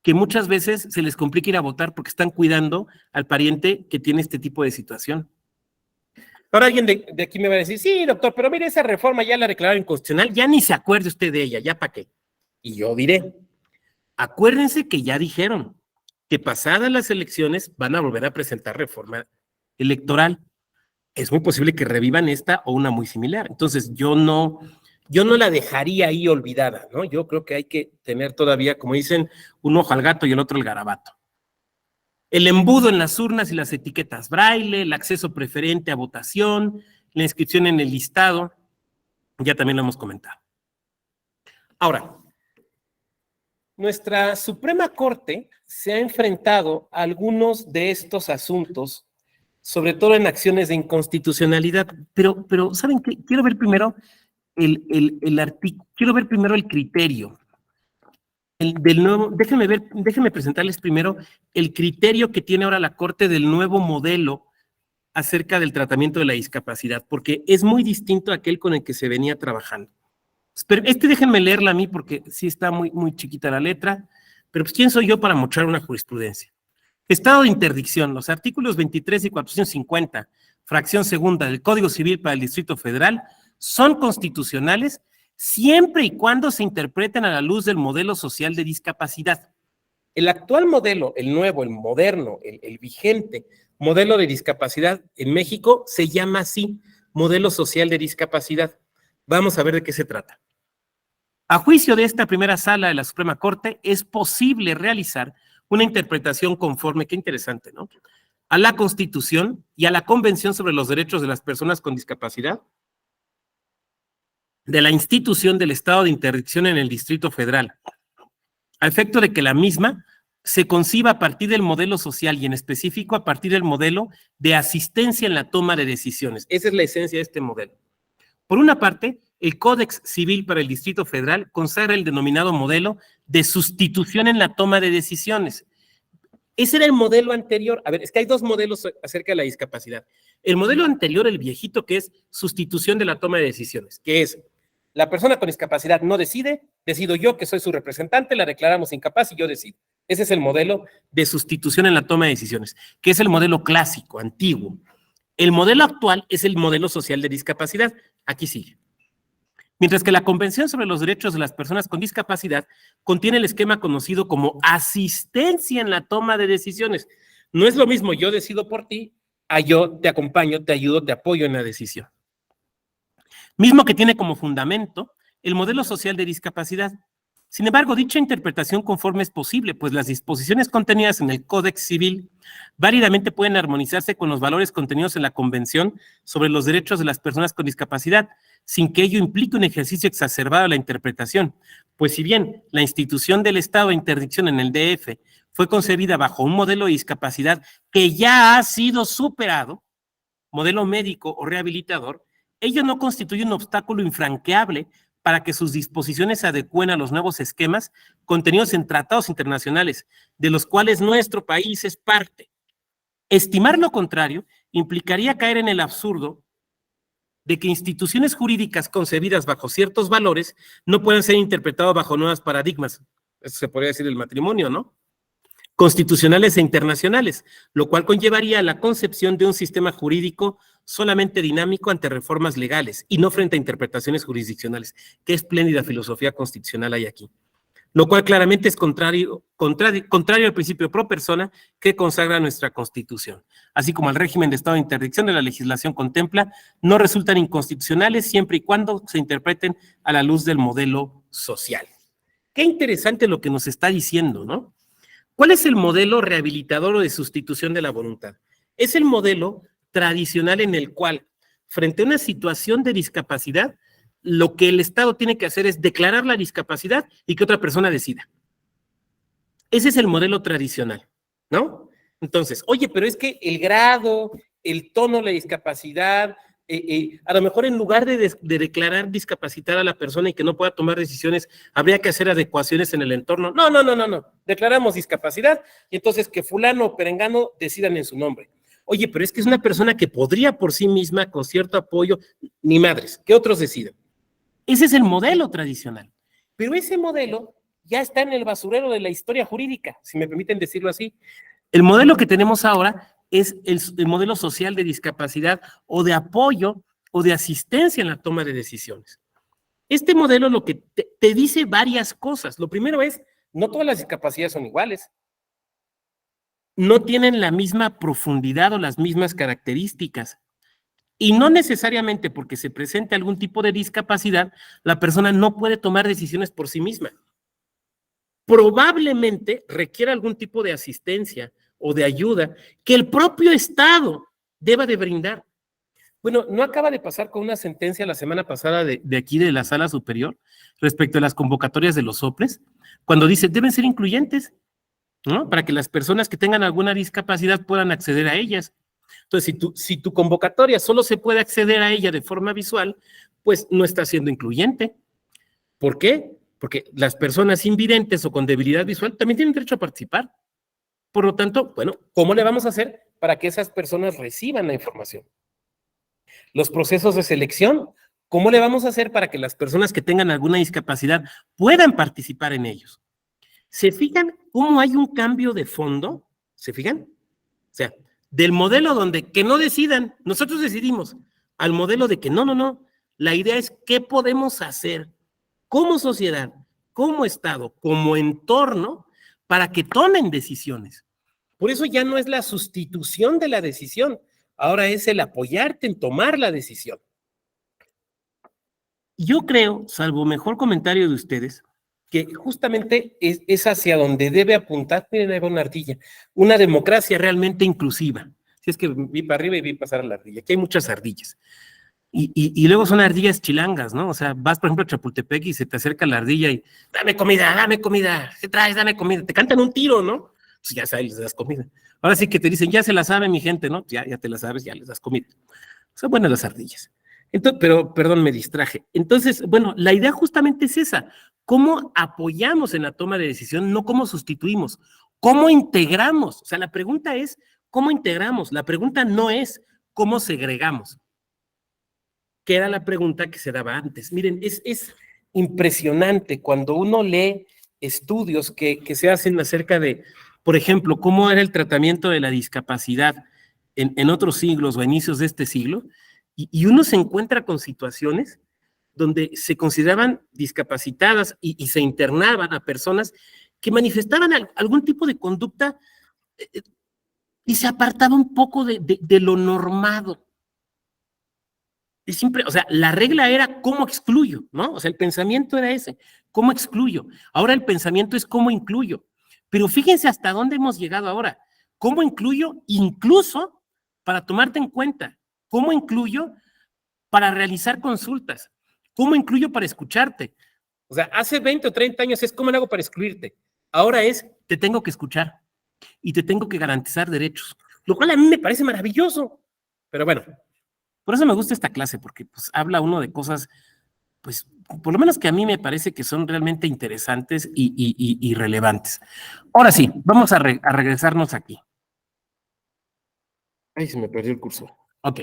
que muchas veces se les complica ir a votar porque están cuidando al pariente que tiene este tipo de situación. Ahora alguien de aquí me va a decir, sí, doctor, pero mire, esa reforma ya la declararon inconstitucional, ya ni se acuerde usted de ella, ¿ya para qué? Y yo diré, acuérdense que ya dijeron que pasadas las elecciones van a volver a presentar reforma electoral. Es muy posible que revivan esta o una muy similar. Entonces, yo no la dejaría ahí olvidada, ¿no? Yo creo que hay que tener todavía, como dicen, un ojo al gato y el otro al garabato. El embudo en las urnas y las etiquetas braille, el acceso preferente a votación, la inscripción en el listado, ya también lo hemos comentado. Ahora, nuestra Suprema Corte se ha enfrentado a algunos de estos asuntos, sobre todo en acciones de inconstitucionalidad, pero ¿saben qué? Quiero ver primero quiero ver primero el criterio del nuevo, déjenme presentarles primero el criterio que tiene ahora la Corte del nuevo modelo acerca del tratamiento de la discapacidad, porque es muy distinto a aquel con el que se venía trabajando. Pero déjenme leerla a mí porque sí está muy, muy chiquita la letra, pero pues ¿quién soy yo para mostrar una jurisprudencia? Estado de interdicción, los artículos 23 y 450, fracción segunda del Código Civil para el Distrito Federal, son constitucionales siempre y cuando se interpreten a la luz del modelo social de discapacidad. El actual modelo, el nuevo, el moderno, el vigente modelo de discapacidad en México se llama así, modelo social de discapacidad. Vamos a ver de qué se trata. A juicio de esta primera sala de la Suprema Corte, es posible realizar una interpretación conforme, qué interesante, ¿no?, a la Constitución y a la Convención sobre los Derechos de las Personas con Discapacidad, de la institución del estado de interdicción en el Distrito Federal, a efecto de que la misma se conciba a partir del modelo social y en específico a partir del modelo de asistencia en la toma de decisiones. Esa es la esencia de este modelo. Por una parte, el Códex Civil para el Distrito Federal consagra el denominado modelo de sustitución en la toma de decisiones. Ese era el modelo anterior. A ver, es que hay dos modelos acerca de la discapacidad. El modelo anterior, el viejito, que es sustitución de la toma de decisiones, que es la persona con discapacidad no decide, decido yo que soy su representante, la declaramos incapaz y yo decido. Ese es el modelo de sustitución en la toma de decisiones, que es el modelo clásico, antiguo. El modelo actual es el modelo social de discapacidad. Aquí sigue. mientras que la Convención sobre los Derechos de las Personas con Discapacidad contiene el esquema conocido como asistencia en la toma de decisiones. No es lo mismo yo decido por ti a yo te acompaño, te ayudo, te apoyo en la decisión. Mismo que tiene como fundamento el modelo social de discapacidad. Sin embargo, dicha interpretación conforme es posible, pues las disposiciones contenidas en el Códex Civil válidamente pueden armonizarse con los valores contenidos en la Convención sobre los Derechos de las Personas con Discapacidad, sin que ello implique un ejercicio exacerbado de la interpretación, pues si bien la institución del estado de interdicción en el DF fue concebida bajo un modelo de discapacidad que ya ha sido superado, modelo médico o rehabilitador, ello no constituye un obstáculo infranqueable para que sus disposiciones se adecúen a los nuevos esquemas contenidos en tratados internacionales, de los cuales nuestro país es parte. Estimar lo contrario implicaría caer en el absurdo de que instituciones jurídicas concebidas bajo ciertos valores no puedan ser interpretadas bajo nuevos paradigmas. Eso se podría decir del matrimonio, ¿no? Constitucionales e internacionales, lo cual conllevaría a la concepción de un sistema jurídico solamente dinámico ante reformas legales y no frente a interpretaciones jurisdiccionales. Qué espléndida filosofía constitucional hay aquí. Lo cual claramente es contrario al principio pro persona que consagra nuestra Constitución. Así como el régimen de estado de interdicción de la legislación contempla, no resultan inconstitucionales siempre y cuando se interpreten a la luz del modelo social. Qué interesante lo que nos está diciendo, ¿no? ¿Cuál es el modelo rehabilitador o de sustitución de la voluntad? Es el modelo tradicional en el cual, frente a una situación de discapacidad, lo que el Estado tiene que hacer es declarar la discapacidad y que otra persona decida. Ese es el modelo tradicional, ¿no? Entonces, oye, pero es que el grado, el tono de la discapacidad, a lo mejor en lugar de declarar discapacitar a la persona y que no pueda tomar decisiones, habría que hacer adecuaciones en el entorno. No. Declaramos discapacidad y entonces que fulano o perengano decidan en su nombre. Oye, pero es que es una persona que podría por sí misma, con cierto apoyo, ni madres, que otros decidan. Ese es el modelo tradicional. Pero ese modelo ya está en el basurero de la historia jurídica, si me permiten decirlo así. El modelo que tenemos ahora es el modelo social de discapacidad o de apoyo o de asistencia en la toma de decisiones. Este modelo lo que te dice varias cosas. Lo primero es, no todas las discapacidades son iguales. No tienen la misma profundidad o las mismas características. Y no necesariamente porque se presente algún tipo de discapacidad, la persona no puede tomar decisiones por sí misma. Probablemente requiere algún tipo de asistencia o de ayuda que el propio Estado deba de brindar. Bueno, ¿no acaba de pasar con una sentencia la semana pasada de aquí de la Sala Superior respecto a las convocatorias de los soples? Cuando dice, deben ser incluyentes, ¿no? Para que las personas que tengan alguna discapacidad puedan acceder a ellas. Entonces, si tu convocatoria solo se puede acceder a ella de forma visual, pues no está siendo incluyente. ¿Por qué? Porque las personas invidentes o con debilidad visual también tienen derecho a participar. Por lo tanto, bueno, ¿cómo le vamos a hacer para que esas personas reciban la información? Los procesos de selección, ¿cómo le vamos a hacer para que las personas que tengan alguna discapacidad puedan participar en ellos? ¿Se fijan cómo hay un cambio de fondo? ¿Se fijan? O sea, del modelo donde que no decidan, nosotros decidimos, al modelo de que no. La idea es qué podemos hacer como sociedad, como Estado, como entorno, para que tomen decisiones. Por eso ya no es la sustitución de la decisión, ahora es el apoyarte en tomar la decisión. Yo creo, salvo mejor comentario de ustedes, que justamente es hacia donde debe apuntar, miren, ahí va una ardilla, una democracia realmente inclusiva. Si es que vi para arriba y vi pasar a la ardilla, aquí hay muchas ardillas. Y luego son ardillas chilangas, ¿no? O sea, vas, por ejemplo, a Chapultepec y se te acerca la ardilla y dame comida, ¿qué traes? Dame comida. Te cantan un tiro, ¿no? Pues ya sabes, les das comida. Ahora sí que te dicen, ya se la sabe mi gente, ¿no? Ya te la sabes, ya les das comida. Son buenas las ardillas. Entonces, pero, perdón, me distraje. Entonces, bueno, la idea justamente es esa. ¿Cómo apoyamos en la toma de decisión? No cómo sustituimos. ¿Cómo integramos? O sea, la pregunta es, ¿cómo integramos? La pregunta no es, ¿cómo segregamos? Que era la pregunta que se daba antes. Miren, es impresionante cuando uno lee estudios que se hacen acerca de, por ejemplo, cómo era el tratamiento de la discapacidad en otros siglos o a inicios de este siglo, y uno se encuentra con situaciones donde se consideraban discapacitadas y se internaban a personas que manifestaban algún tipo de conducta y se apartaba un poco de lo normado. Y siempre, o sea, la regla era cómo excluyo, ¿no? O sea, el pensamiento era ese, cómo excluyo. Ahora el pensamiento es cómo incluyo. Pero fíjense hasta dónde hemos llegado ahora. ¿Cómo incluyo? Incluso para tomarte en cuenta. ¿Cómo incluyo para realizar consultas? ¿Cómo incluyo para escucharte? O sea, hace 20 o 30 años es ¿cómo le hago para excluirte? Ahora es, te tengo que escuchar y te tengo que garantizar derechos. Lo cual a mí me parece maravilloso. Pero bueno, por eso me gusta esta clase, porque pues habla uno de cosas, pues por lo menos que a mí me parece que son realmente interesantes y relevantes. Ahora sí, vamos a regresarnos aquí. Ay, se me perdió el cursor. Ok.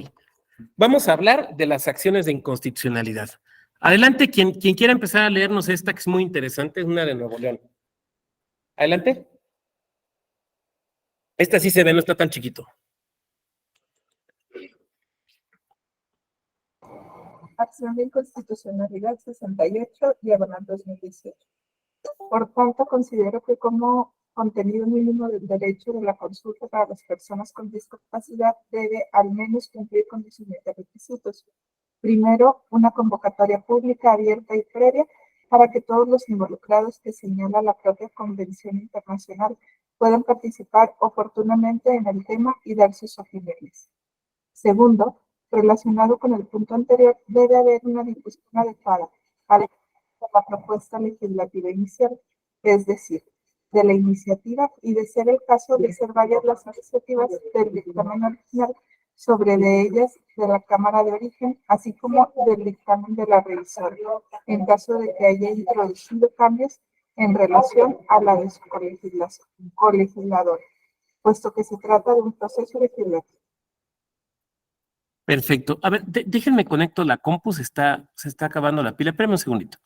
Vamos a hablar de las acciones de inconstitucionalidad. Adelante, quien quiera empezar a leernos esta, que es muy interesante, es una de Nuevo León. Adelante. Esta sí se ve, no está tan chiquito. Acción de inconstitucionalidad 68, diagonal 2018. Por tanto, considero que como contenido mínimo del derecho de la consulta para las personas con discapacidad debe al menos cumplir con los siguientes requisitos. Primero, una convocatoria pública abierta y previa para que todos los involucrados que señala la propia Convención Internacional puedan participar oportunamente en el tema y dar sus opiniones. Segundo, relacionado con el punto anterior, debe haber una difusión adecuada a la propuesta legislativa inicial, es decir, de la iniciativa y, de ser el caso, de ser varias las iniciativas del dictamen original sobre de ellas de la Cámara de Origen, así como del dictamen de la revisora, en caso de que haya introducido cambios en relación a la de su colegislador, puesto que se trata de un proceso legislativo. Perfecto. A ver, déjenme conecto la compu, se está acabando la pila. Espérame un segundito.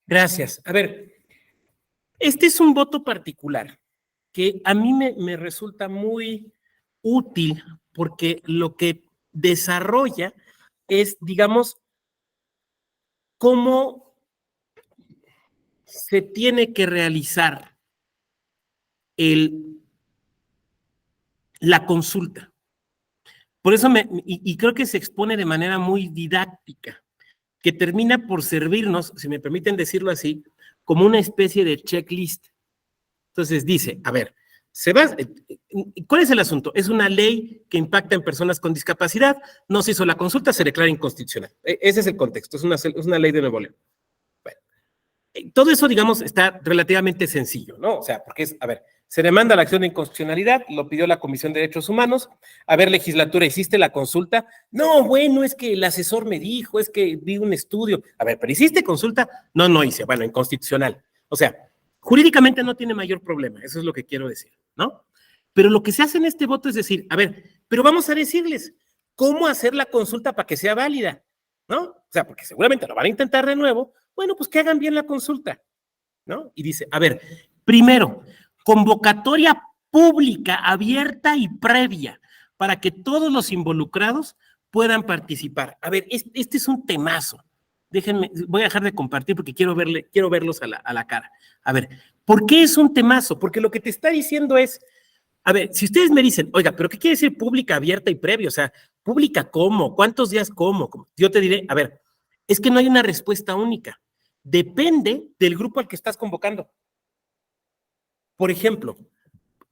Gracias. A ver, este es un voto particular que a mí me resulta muy útil porque lo que desarrolla es, digamos, cómo se tiene que realizar la consulta. Por eso y creo que se expone de manera muy didáctica, que termina por servirnos, si me permiten decirlo así, como una especie de checklist. Entonces dice, a ver, ¿cuál es el asunto? Es una ley que impacta en personas con discapacidad, no se hizo la consulta, se declara inconstitucional. Ese es el contexto, es una ley de Nuevo León. Bueno, todo eso, digamos, está relativamente sencillo, ¿no? O sea, porque a ver, se demanda la acción de inconstitucionalidad, lo pidió la Comisión de Derechos Humanos. A ver, legislatura, ¿hiciste la consulta? No, bueno, es que el asesor me dijo, es que vi un estudio. A ver, ¿pero hiciste consulta? No, no hice. Bueno, inconstitucional. O sea, jurídicamente no tiene mayor problema, eso es lo que quiero decir, ¿no? Pero lo que se hace en este voto es decir, a ver, pero vamos a decirles cómo hacer la consulta para que sea válida, ¿no? O sea, porque seguramente lo van a intentar de nuevo, Bueno, pues que hagan bien la consulta, ¿no? Y dice, a ver, primero, convocatoria pública, abierta y previa, para que todos los involucrados puedan participar. A ver, este es un temazo. Déjenme, voy a dejar de compartir porque quiero verlos a la cara. A ver, ¿por qué es un temazo? Porque lo que te está diciendo es, a ver, si ustedes me dicen, oiga, ¿pero qué quiere decir pública, abierta y previa? O sea, ¿pública cómo? ¿Cuántos días cómo? Yo te diré, a ver, es que no hay una respuesta única. Depende del grupo al que estás convocando. Por ejemplo,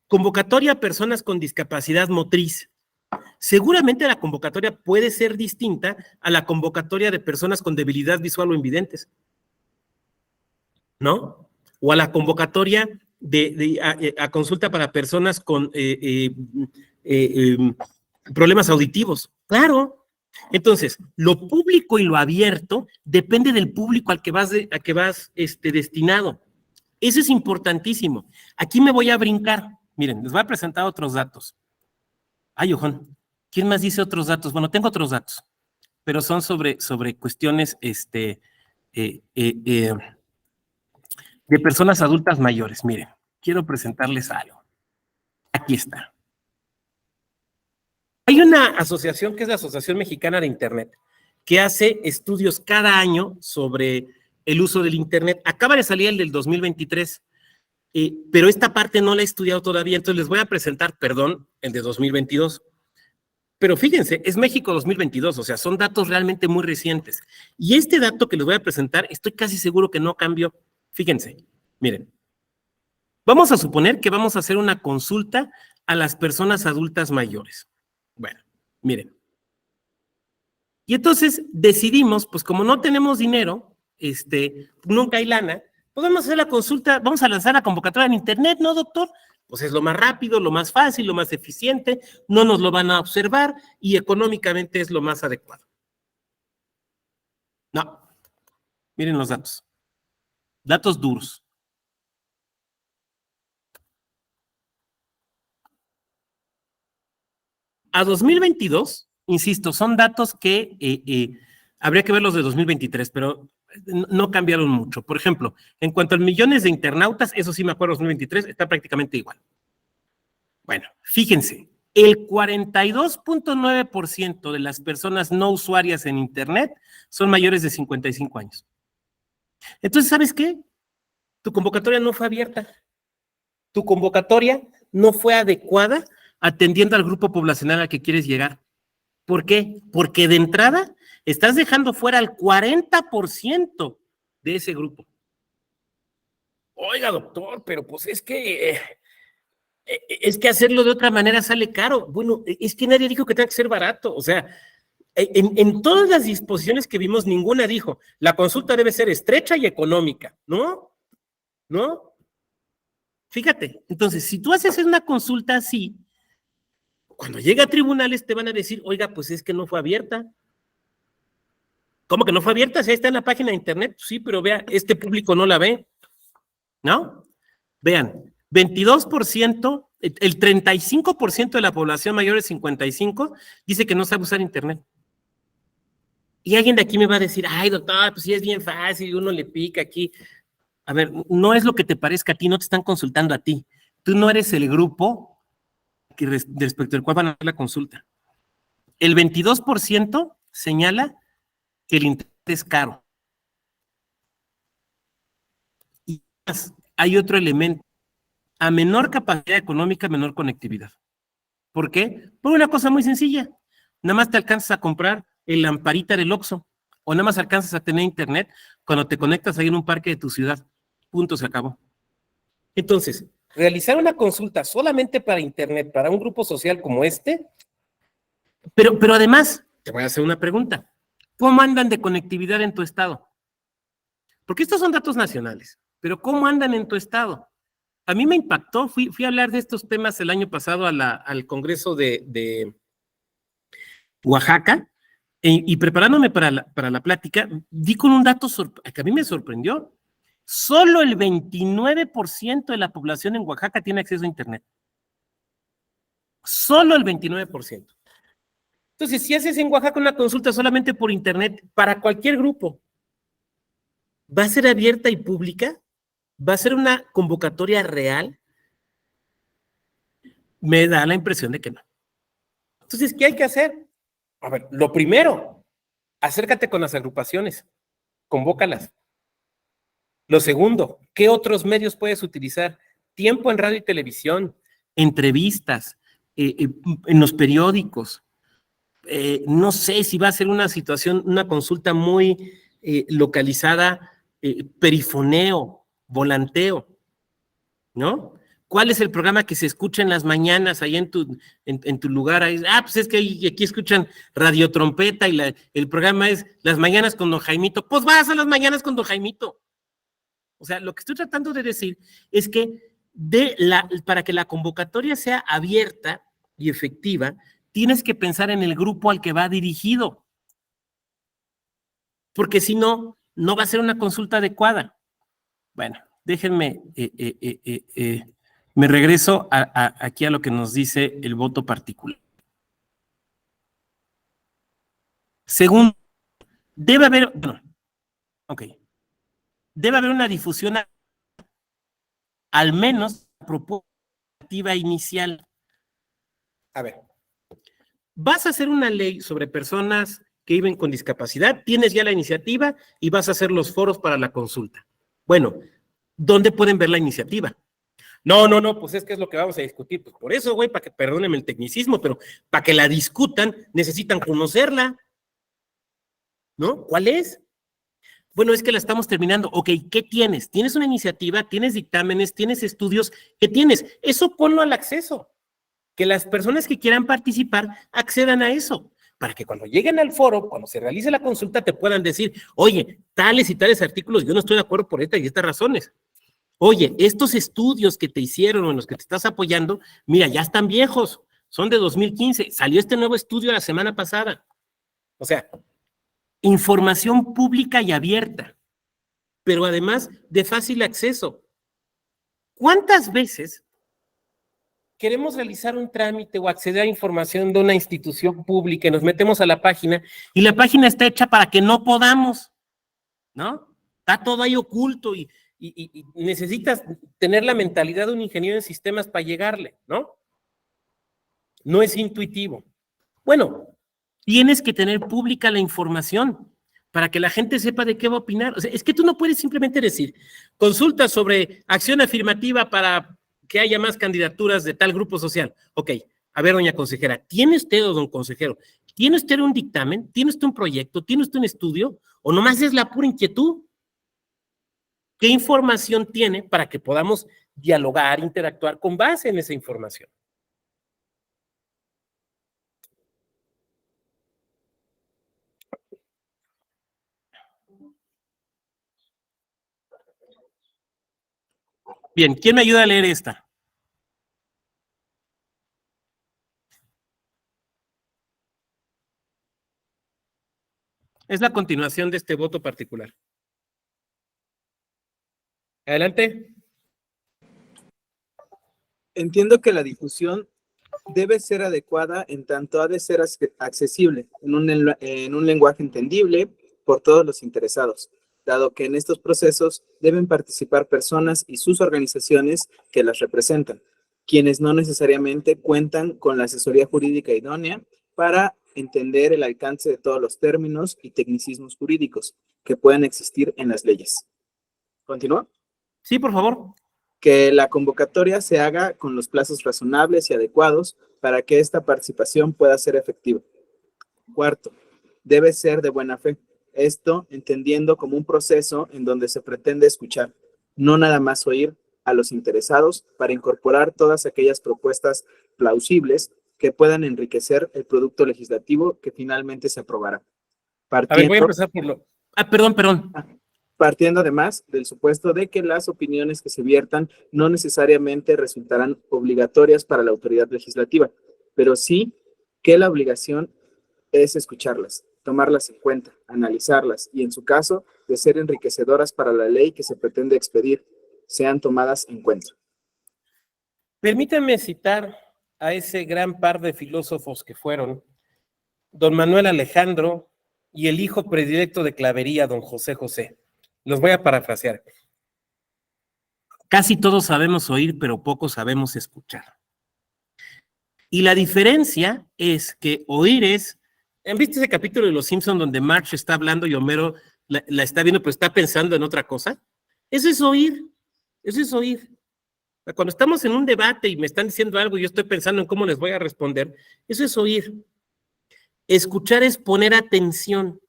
convocatoria a personas con discapacidad motriz. Seguramente la convocatoria puede ser distinta a la convocatoria de personas con debilidad visual o invidentes, ¿no? O a la convocatoria a consulta para personas con problemas auditivos. Claro. Entonces, lo público y lo abierto depende del público al que vas destinado. Eso es importantísimo. Aquí me voy a brincar. Miren, les voy a presentar otros datos. Ay, ojón. ¿Quién más dice otros datos? Bueno, tengo otros datos, pero son sobre cuestiones de personas adultas mayores. Miren, quiero presentarles algo. Aquí está. Hay una asociación que es la Asociación Mexicana de Internet, que hace estudios cada año sobre el uso del Internet. Acaba de salir el del 2023, pero esta parte no la he estudiado todavía, entonces les voy a presentar, el de 2022. Pero fíjense, es México 2022, o sea, son datos realmente muy recientes. Y este dato que les voy a presentar, estoy casi seguro que no cambió. Fíjense, miren. Vamos a suponer que vamos a hacer una consulta a las personas adultas mayores. Bueno, miren. Y entonces decidimos, pues como no tenemos dinero, nunca hay lana, pues vamos a hacer la consulta, vamos a lanzar la convocatoria en internet, ¿no, doctor? Pues es lo más rápido, lo más fácil, lo más eficiente, no nos lo van a observar y económicamente es lo más adecuado. No, miren los datos. Datos duros. A 2022, insisto, son datos que habría que ver los de 2023, pero no cambiaron mucho. Por ejemplo, en cuanto a millones de internautas, eso sí me acuerdo, 2023 está prácticamente igual. Bueno, fíjense, el 42.9% de las personas no usuarias en Internet son mayores de 55 años. Entonces, ¿sabes qué? Tu convocatoria no fue abierta. Tu convocatoria no fue adecuada atendiendo al grupo poblacional al que quieres llegar. ¿Por qué? Porque de entrada estás dejando fuera al 40% de ese grupo. Oiga, doctor, pero pues es que hacerlo de otra manera sale caro. Bueno, es que nadie dijo que tenga que ser barato. O sea, en todas las disposiciones que vimos, ninguna dijo, la consulta debe ser estrecha y económica. ¿No? ¿No? Fíjate, entonces, si tú haces una consulta así, cuando llega a tribunales te van a decir, oiga, pues es que no fue abierta. ¿Cómo que no fue abierta? Si ahí está en la página de internet, sí, pero vea, este público no la ve, ¿no? Vean, 22%, el 35% de la población mayor de 55 dice que no sabe usar internet. Y alguien de aquí me va a decir, ay, doctor, pues sí es bien fácil, uno le pica aquí. A ver, no es lo que te parezca a ti, no te están consultando a ti. Tú no eres el grupo respecto al cual van a hacer la consulta. El 22% señala que el internet es caro. Y más, hay otro elemento. A menor capacidad económica, menor conectividad. ¿Por qué? Por una cosa muy sencilla. Nada más te alcanzas a comprar el lamparita del Oxxo o nada más alcanzas a tener internet cuando te conectas ahí en un parque de tu ciudad. Punto, se acabó. Entonces, realizar una consulta solamente para internet, para un grupo social como este, pero además, te voy a hacer una pregunta. ¿Cómo andan de conectividad en tu estado? Porque estos son datos nacionales, pero ¿cómo andan en tu estado? A mí me impactó, fui a hablar de estos temas el año pasado al Congreso de Oaxaca y preparándome para la plática, di con un dato que a mí me sorprendió. Solo el 29% de la población en Oaxaca tiene acceso a internet. Solo el 29%. Entonces, si haces en Oaxaca una consulta solamente por internet, para cualquier grupo, ¿Va a ser abierta y pública? ¿Va a ser una convocatoria real? Me da la impresión de que no. Entonces, ¿qué hay que hacer? A ver, lo primero, acércate con las agrupaciones, convócalas. Lo segundo, ¿qué otros medios puedes utilizar? Tiempo en radio y televisión, entrevistas, en los periódicos. No sé si va a ser una situación, una consulta muy localizada, perifoneo, volanteo, ¿no? ¿Cuál es el programa que se escucha en las mañanas ahí en tu lugar? Ahí, pues es que aquí escuchan radiotrompeta y el programa es Las Mañanas con Don Jaimito. Pues vas a Las Mañanas con Don Jaimito. O sea, lo que estoy tratando de decir es que para que la convocatoria sea abierta y efectiva, tienes que pensar en el grupo al que va dirigido. Porque si no, no va a ser una consulta adecuada. Bueno, déjenme, me regreso aquí a lo que nos dice el voto particular. Segundo, debe haber una difusión, al menos propuesta inicial. A ver, vas a hacer una ley sobre personas que viven con discapacidad, tienes ya la iniciativa y vas a hacer los foros para la consulta. Bueno, ¿dónde pueden ver la iniciativa? No, pues es que es lo que vamos a discutir. Pues por eso, güey, para que, perdónenme el tecnicismo, pero para que la discutan necesitan conocerla, ¿no? ¿Cuál es? Bueno, es que la estamos terminando. Ok, ¿qué tienes? ¿Tienes una iniciativa? ¿Tienes dictámenes? ¿Tienes estudios? ¿Qué tienes? Eso ponlo al acceso. Que las personas que quieran participar accedan a eso, para que cuando lleguen al foro, cuando se realice la consulta, te puedan decir, oye, tales y tales artículos, yo no estoy de acuerdo por estas y estas razones. Oye, estos estudios que te hicieron o en los que te estás apoyando, mira, ya están viejos, son de 2015, salió este nuevo estudio la semana pasada. O sea, información pública y abierta, pero además de fácil acceso. ¿Cuántas veces queremos realizar un trámite o acceder a información de una institución pública y nos metemos a la página y la página está hecha para que no podamos, ¿no? Está todo ahí oculto y necesitas tener la mentalidad de un ingeniero en sistemas para llegarle, ¿no? No es intuitivo. Bueno, tienes que tener pública la información para que la gente sepa de qué va a opinar. O sea, es que tú no puedes simplemente decir, consulta sobre acción afirmativa para que haya más candidaturas de tal grupo social. Ok, a ver, doña consejera, ¿tiene usted o don consejero, tiene usted un dictamen? ¿Tiene usted un proyecto? ¿Tiene usted un estudio? ¿O nomás es la pura inquietud? ¿Qué información tiene para que podamos dialogar, interactuar con base en esa información? Bien, ¿quién me ayuda a leer esta? Es la continuación de este voto particular. Adelante. Entiendo que la difusión debe ser adecuada en tanto ha de ser accesible en un lenguaje entendible por todos los interesados, dado que en estos procesos deben participar personas y sus organizaciones que las representan, quienes no necesariamente cuentan con la asesoría jurídica idónea para entender el alcance de todos los términos y tecnicismos jurídicos que puedan existir en las leyes. ¿Continúa? Sí, por favor. Que la convocatoria se haga con los plazos razonables y adecuados para que esta participación pueda ser efectiva. Cuarto, debe ser de buena fe. Esto entendiendo como un proceso en donde se pretende escuchar, no nada más oír a los interesados para incorporar todas aquellas propuestas plausibles que puedan enriquecer el producto legislativo que finalmente se aprobará. A ver, voy a empezar por lo... perdón. Partiendo además del supuesto de que las opiniones que se viertan no necesariamente resultarán obligatorias para la autoridad legislativa, pero sí que la obligación es escucharlas, tomarlas en cuenta, analizarlas y en su caso, de ser enriquecedoras para la ley que se pretende expedir, sean tomadas en cuenta. Permítanme citar a ese gran par de filósofos que fueron don Manuel Alejandro y el hijo predilecto de Clavería, don José José. Los voy a parafrasear. Casi todos sabemos oír, pero pocos sabemos escuchar. Y la diferencia es que oír es, ¿han visto ese capítulo de Los Simpson donde Marge está hablando y Homero la está viendo, pero está pensando en otra cosa? Eso es oír, eso es oír. Cuando estamos en un debate y me están diciendo algo y yo estoy pensando en cómo les voy a responder, eso es oír. Escuchar es poner atención,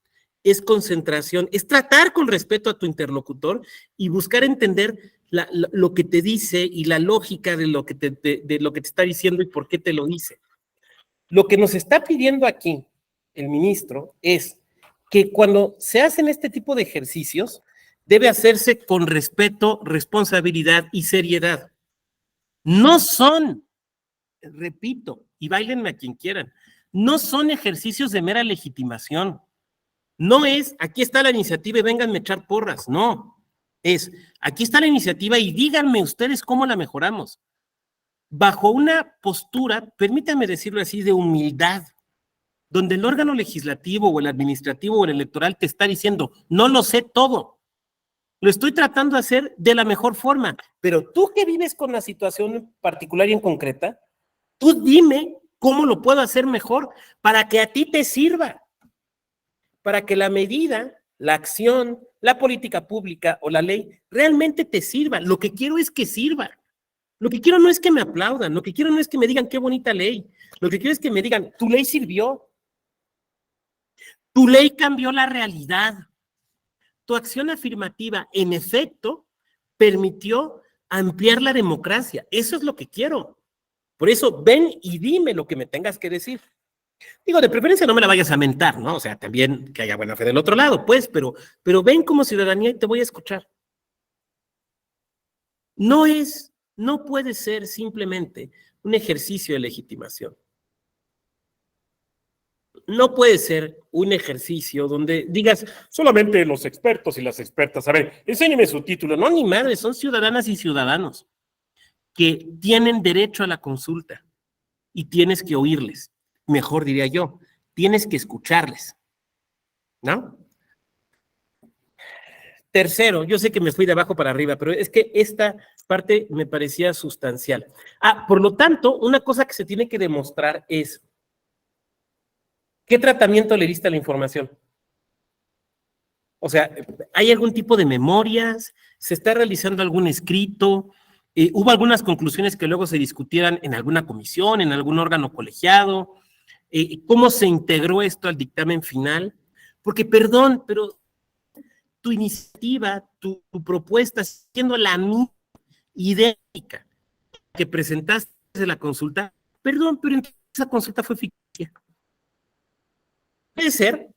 es concentración, es tratar con respeto a tu interlocutor y buscar entender lo que te dice y la lógica de lo que te está diciendo y por qué te lo dice. Lo que nos está pidiendo aquí el ministro es que cuando se hacen este tipo de ejercicios, debe hacerse con respeto, responsabilidad y seriedad. No son, repito, y báilenme a quien quieran, no son ejercicios de mera legitimación. No es, aquí está la iniciativa y vénganme a echar porras, no. Es, aquí está la iniciativa y díganme ustedes cómo la mejoramos. Bajo una postura, permítanme decirlo así, de humildad, donde el órgano legislativo o el administrativo o el electoral te está diciendo, no lo sé todo, lo estoy tratando de hacer de la mejor forma, pero tú que vives con la situación particular y en concreta, tú dime cómo lo puedo hacer mejor para que a ti te sirva, para que la medida, la acción, la política pública o la ley realmente te sirva. Lo que quiero es que sirva. Lo que quiero no es que me aplaudan, lo que quiero no es que me digan qué bonita ley, lo que quiero es que me digan, tu ley sirvió, tu ley cambió la realidad, tu acción afirmativa, en efecto, permitió ampliar la democracia. Eso es lo que quiero. Por eso, ven y dime lo que me tengas que decir. Digo, de preferencia no me la vayas a mentar, ¿no? O sea, también que haya buena fe del otro lado, pues, pero ven como ciudadanía y te voy a escuchar. No puede ser simplemente un ejercicio de legitimación. No puede ser un ejercicio donde digas, solamente los expertos y las expertas, a ver, enséñeme su título. No, ni madre, son ciudadanas y ciudadanos que tienen derecho a la consulta y tienes que oírles. Mejor diría yo, tienes que escucharles, ¿no? Tercero, yo sé que me fui de abajo para arriba, pero es que esta parte me parecía sustancial. Por lo tanto, una cosa que se tiene que demostrar es ¿qué tratamiento le diste a la información? O sea, ¿hay algún tipo de memorias? ¿Se está realizando algún escrito? ¿Hubo algunas conclusiones que luego se discutieran en alguna comisión, en algún órgano colegiado? ¿Cómo se integró esto al dictamen final? Porque, perdón, pero tu iniciativa, tu propuesta, siendo la misma idéntica que presentaste de la consulta, perdón, pero entonces esa consulta fue ficticia. Puede ser,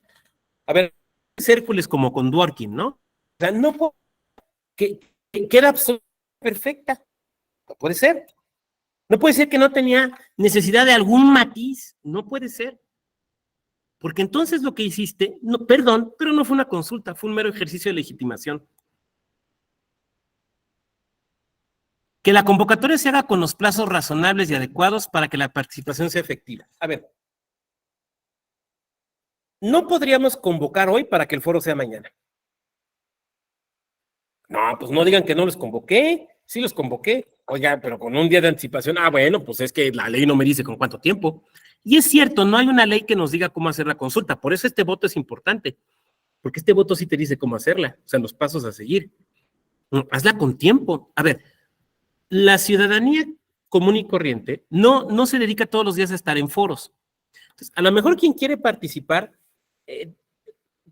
a ver, Hércules como con Dworkin, ¿no? O sea, no puede, que era absolutamente perfecta, no puede ser. No puede ser que no tenía necesidad de algún matiz, no puede ser. Porque entonces lo que hiciste, no, perdón, pero no fue una consulta, fue un mero ejercicio de legitimación. Que la convocatoria se haga con los plazos razonables y adecuados para que la participación sea efectiva. A ver, no podríamos convocar hoy para que el foro sea mañana. No, pues no digan que no los convoqué, sí los convoqué. Oiga, pero con un día de anticipación, bueno, pues es que la ley no me dice con cuánto tiempo. Y es cierto, no hay una ley que nos diga cómo hacer la consulta, por eso este voto es importante, porque este voto sí te dice cómo hacerla, o sea, los pasos a seguir. Hazla con tiempo. A ver, la ciudadanía común y corriente no se dedica todos los días a estar en foros. Entonces, a lo mejor quien quiere participar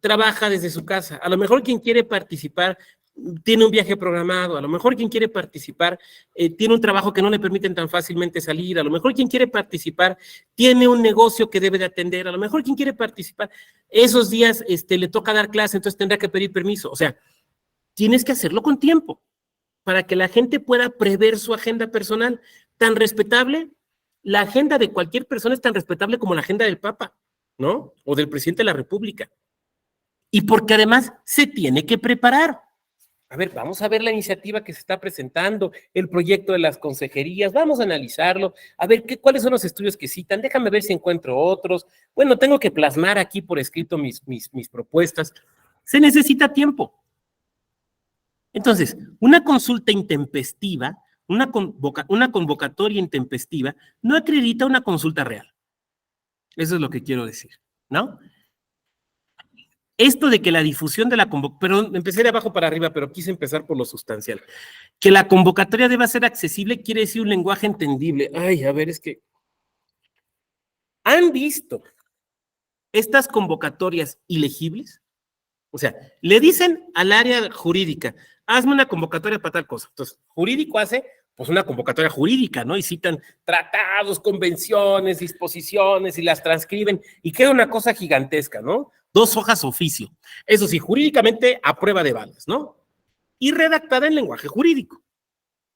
trabaja desde su casa, a lo mejor quien quiere participar tiene un viaje programado, a lo mejor quien quiere participar tiene un trabajo que no le permiten tan fácilmente salir, a lo mejor quien quiere participar tiene un negocio que debe de atender, a lo mejor quien quiere participar esos días le toca dar clase, entonces tendrá que pedir permiso. O sea, tienes que hacerlo con tiempo para que la gente pueda prever su agenda personal. Tan respetable, la agenda de cualquier persona es tan respetable como la agenda del Papa, ¿no? O del presidente de la República. Y porque además se tiene que preparar. A ver, vamos a ver la iniciativa que se está presentando, el proyecto de las consejerías, vamos a analizarlo, a ver cuáles son los estudios que citan, déjame ver si encuentro otros. Bueno, tengo que plasmar aquí por escrito mis propuestas. Se necesita tiempo. Entonces, una consulta intempestiva, una convocatoria intempestiva, no acredita una consulta real. Eso es lo que quiero decir, ¿no? Esto de que la difusión de la convocatoria, pero empecé de abajo para arriba, pero quise empezar por lo sustancial. Que la convocatoria deba ser accesible quiere decir un lenguaje entendible. Ay, a ver, es que... ¿Han visto estas convocatorias ilegibles? O sea, le dicen al área jurídica, hazme una convocatoria para tal cosa. Entonces, jurídico hace, pues, una convocatoria jurídica, ¿no? Y citan tratados, convenciones, disposiciones, y las transcriben, y queda una cosa gigantesca, ¿no? 2 hojas oficio. Eso sí, jurídicamente a prueba de balas, ¿no? Y redactada en lenguaje jurídico.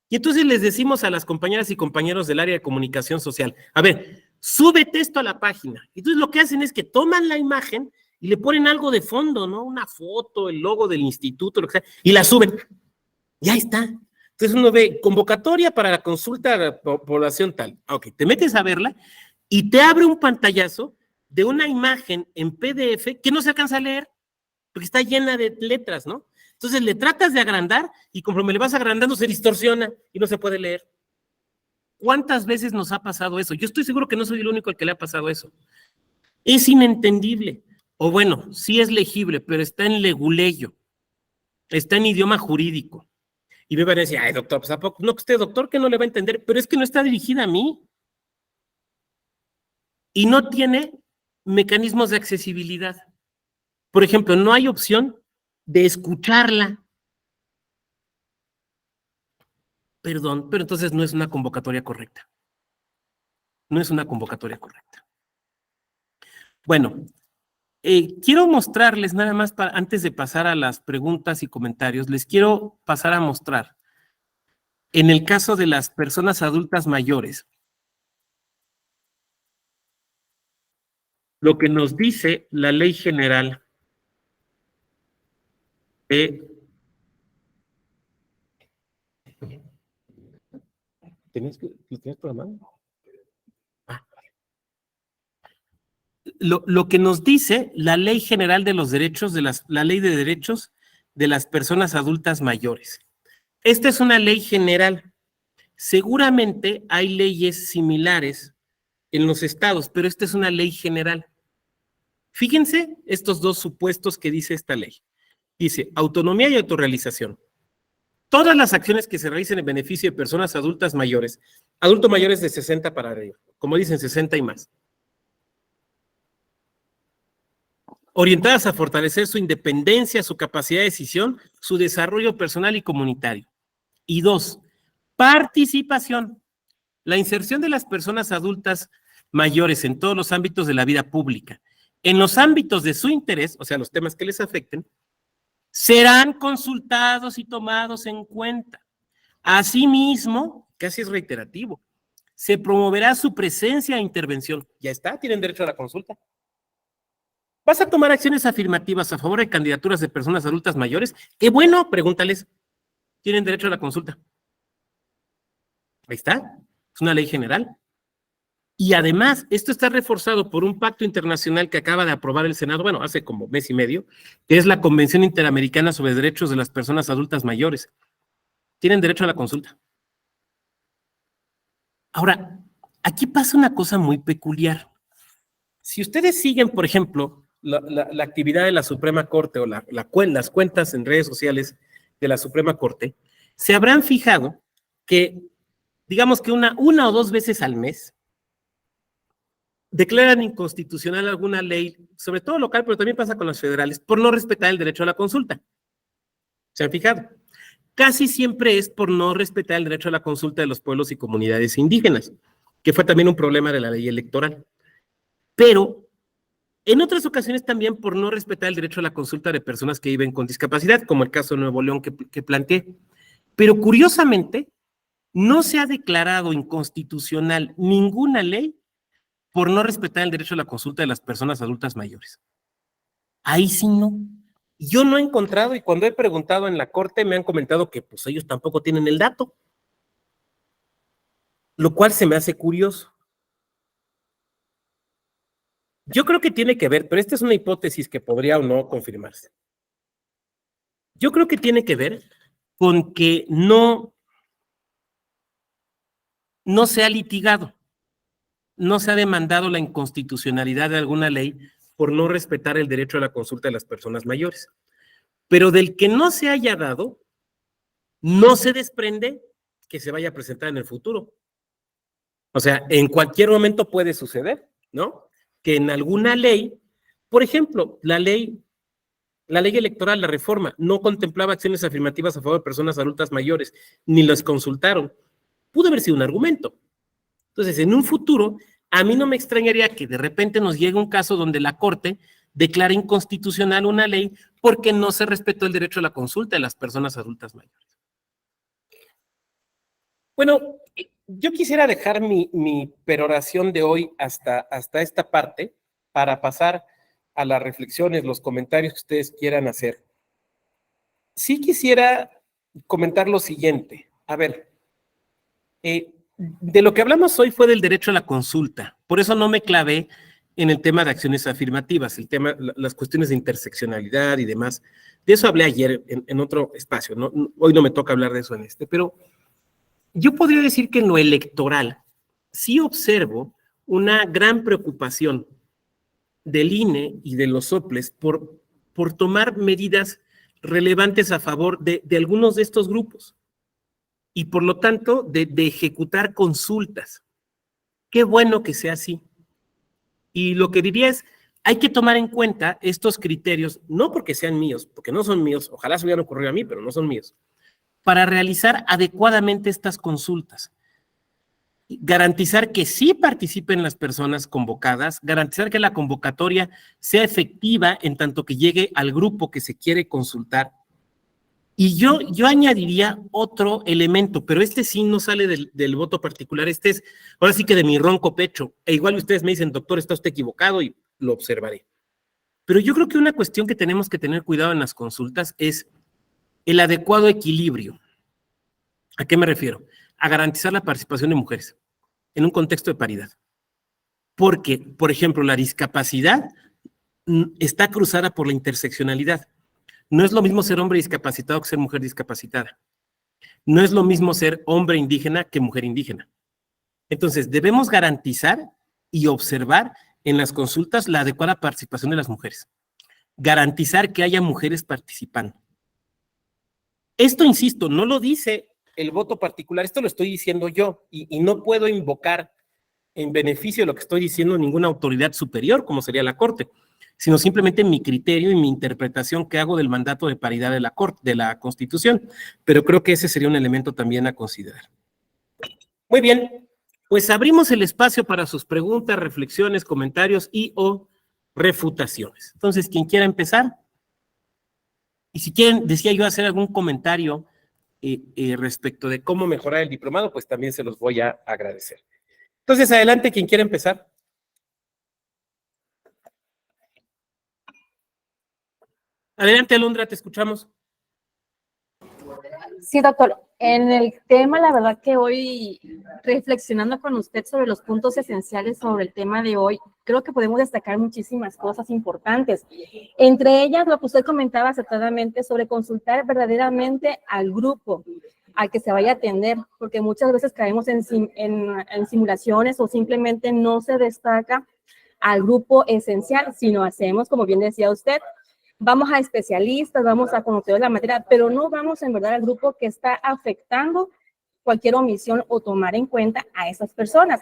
Y entonces les decimos a las compañeras y compañeros del área de comunicación social, a ver, súbete esto a la página. Entonces lo que hacen es que toman la imagen y le ponen algo de fondo, ¿no? Una foto, el logo del instituto, lo que sea, y la suben. Y ahí está. Entonces uno ve convocatoria para la consulta de la población tal. Ok, te metes a verla y te abre un pantallazo de una imagen en PDF que no se alcanza a leer, porque está llena de letras, ¿no? Entonces le tratas de agrandar y conforme le vas agrandando se distorsiona y no se puede leer. ¿Cuántas veces nos ha pasado eso? Yo estoy seguro que no soy el único al que le ha pasado eso. Es inentendible. O bueno, sí es legible, pero está en leguleyo. Está en idioma jurídico. Y me van a decir, ay, doctor, pues ¿a poco? No, que usted, doctor, que no le va a entender, pero es que no está dirigida a mí. Y no tiene mecanismos de accesibilidad. Por ejemplo, no hay opción de escucharla. Perdón, pero entonces no es una convocatoria correcta. No es una convocatoria correcta. Bueno, quiero mostrarles nada más, antes de pasar a las preguntas y comentarios, les quiero pasar a mostrar, en el caso de las personas adultas mayores, lo que nos dice la Ley General de... ¿Lo tienes programado? Lo que nos dice la Ley General de los Derechos, la Ley de Derechos de las Personas Adultas Mayores. Esta es una ley general. Seguramente hay leyes similares en los estados, pero esta es una ley general. Fíjense estos 2 supuestos que dice esta ley. Dice, autonomía y autorrealización. Todas las acciones que se realicen en beneficio de personas adultos mayores de 60 para arriba, como dicen, 60 y más, orientadas a fortalecer su independencia, su capacidad de decisión, su desarrollo personal y comunitario. Y 2, participación. La inserción de las personas adultas mayores en todos los ámbitos de la vida pública, en los ámbitos de su interés, o sea, los temas que les afecten, serán consultados y tomados en cuenta. Asimismo, casi es reiterativo, se promoverá su presencia e intervención. Ya está, tienen derecho a la consulta. ¿Vas a tomar acciones afirmativas a favor de candidaturas de personas adultas mayores? ¡Qué bueno! Pregúntales. Tienen derecho a la consulta. Ahí está. Es una ley general. Y además, esto está reforzado por un pacto internacional que acaba de aprobar el Senado, bueno, hace como mes y medio, que es la Convención Interamericana sobre Derechos de las Personas Adultas Mayores. Tienen derecho a la consulta. Ahora, aquí pasa una cosa muy peculiar. Si ustedes siguen, por ejemplo, la actividad de la Suprema Corte o las cuentas en redes sociales de la Suprema Corte, se habrán fijado que, digamos que una o 2 veces al mes, declaran inconstitucional alguna ley, sobre todo local, pero también pasa con las federales, por no respetar el derecho a la consulta. ¿Se han fijado? Casi siempre es por no respetar el derecho a la consulta de los pueblos y comunidades indígenas, que fue también un problema de la ley electoral. Pero en otras ocasiones también por no respetar el derecho a la consulta de personas que viven con discapacidad, como el caso de Nuevo León que planteé. Pero curiosamente, no se ha declarado inconstitucional ninguna ley por no respetar el derecho a la consulta de las personas adultas mayores. Ahí sí no. Yo no he encontrado, y cuando he preguntado en la corte me han comentado que pues ellos tampoco tienen el dato, lo cual se me hace curioso. Yo creo que tiene que ver, pero esta es una hipótesis que podría o no confirmarse. Yo creo que tiene que ver con que no se ha litigado, no se ha demandado la inconstitucionalidad de alguna ley por no respetar el derecho a la consulta de las personas mayores. Pero del que no se haya dado, no se desprende que se vaya a presentar en el futuro. O sea, en cualquier momento puede suceder, ¿no? Que en alguna ley, por ejemplo, la ley electoral, la reforma, no contemplaba acciones afirmativas a favor de personas adultas mayores, ni las consultaron. Pudo haber sido un argumento. Entonces, en un futuro, a mí no me extrañaría que de repente nos llegue un caso donde la Corte declara inconstitucional una ley porque no se respetó el derecho a la consulta de las personas adultas mayores. Bueno, yo quisiera dejar mi peroración de hoy hasta esta parte para pasar a las reflexiones, los comentarios que ustedes quieran hacer. Sí quisiera comentar lo siguiente. A ver, de lo que hablamos hoy fue del derecho a la consulta. Por eso no me clavé en el tema de acciones afirmativas, el tema, las cuestiones de interseccionalidad y demás. De eso hablé ayer en otro espacio, ¿no? Hoy no me toca hablar de eso en este, pero yo podría decir que en lo electoral sí observo una gran preocupación del INE y de los soples por tomar medidas relevantes a favor de algunos de estos grupos y por lo tanto de ejecutar consultas. Qué bueno que sea así. Y lo que diría es, hay que tomar en cuenta estos criterios, no porque sean míos, porque no son míos, ojalá se hubieran ocurrido a mí, pero no son míos, para realizar adecuadamente estas consultas. Garantizar que sí participen las personas convocadas, garantizar que la convocatoria sea efectiva en tanto que llegue al grupo que se quiere consultar. Y yo añadiría otro elemento, pero este sí no sale del voto particular, este es ahora sí que de mi ronco pecho, e igual ustedes me dicen, doctor, está usted equivocado y lo observaré. Pero yo creo que una cuestión que tenemos que tener cuidado en las consultas es el adecuado equilibrio. ¿A qué me refiero? A garantizar la participación de mujeres en un contexto de paridad. Porque, por ejemplo, la discapacidad está cruzada por la interseccionalidad. No es lo mismo ser hombre discapacitado que ser mujer discapacitada. No es lo mismo ser hombre indígena que mujer indígena. Entonces, debemos garantizar y observar en las consultas la adecuada participación de las mujeres. Garantizar que haya mujeres participando. Esto, insisto, no lo dice el voto particular, esto lo estoy diciendo yo, y no puedo invocar en beneficio de lo que estoy diciendo ninguna autoridad superior, como sería la Corte, sino simplemente mi criterio y mi interpretación que hago del mandato de paridad de la Corte, de la Constitución, pero creo que ese sería un elemento también a considerar. Muy bien, pues abrimos el espacio para sus preguntas, reflexiones, comentarios y o refutaciones. Entonces, quien quiera empezar, y si quieren, decía yo, hacer algún comentario respecto de cómo mejorar el diplomado, pues también se los voy a agradecer. Entonces, adelante, quien quiera empezar. Adelante, Alondra, te escuchamos. Sí, doctor. En el tema, la verdad que hoy, reflexionando con usted sobre los puntos esenciales sobre el tema de hoy, creo que podemos destacar muchísimas cosas importantes. Entre ellas, lo que usted comentaba acertadamente sobre consultar verdaderamente al grupo al que se vaya a atender, porque muchas veces caemos en simulaciones o simplemente no se destaca al grupo esencial, sino hacemos, como bien decía usted, vamos a especialistas, vamos a conocedores de la materia, pero no vamos en verdad al grupo que está afectando cualquier omisión o tomar en cuenta a esas personas.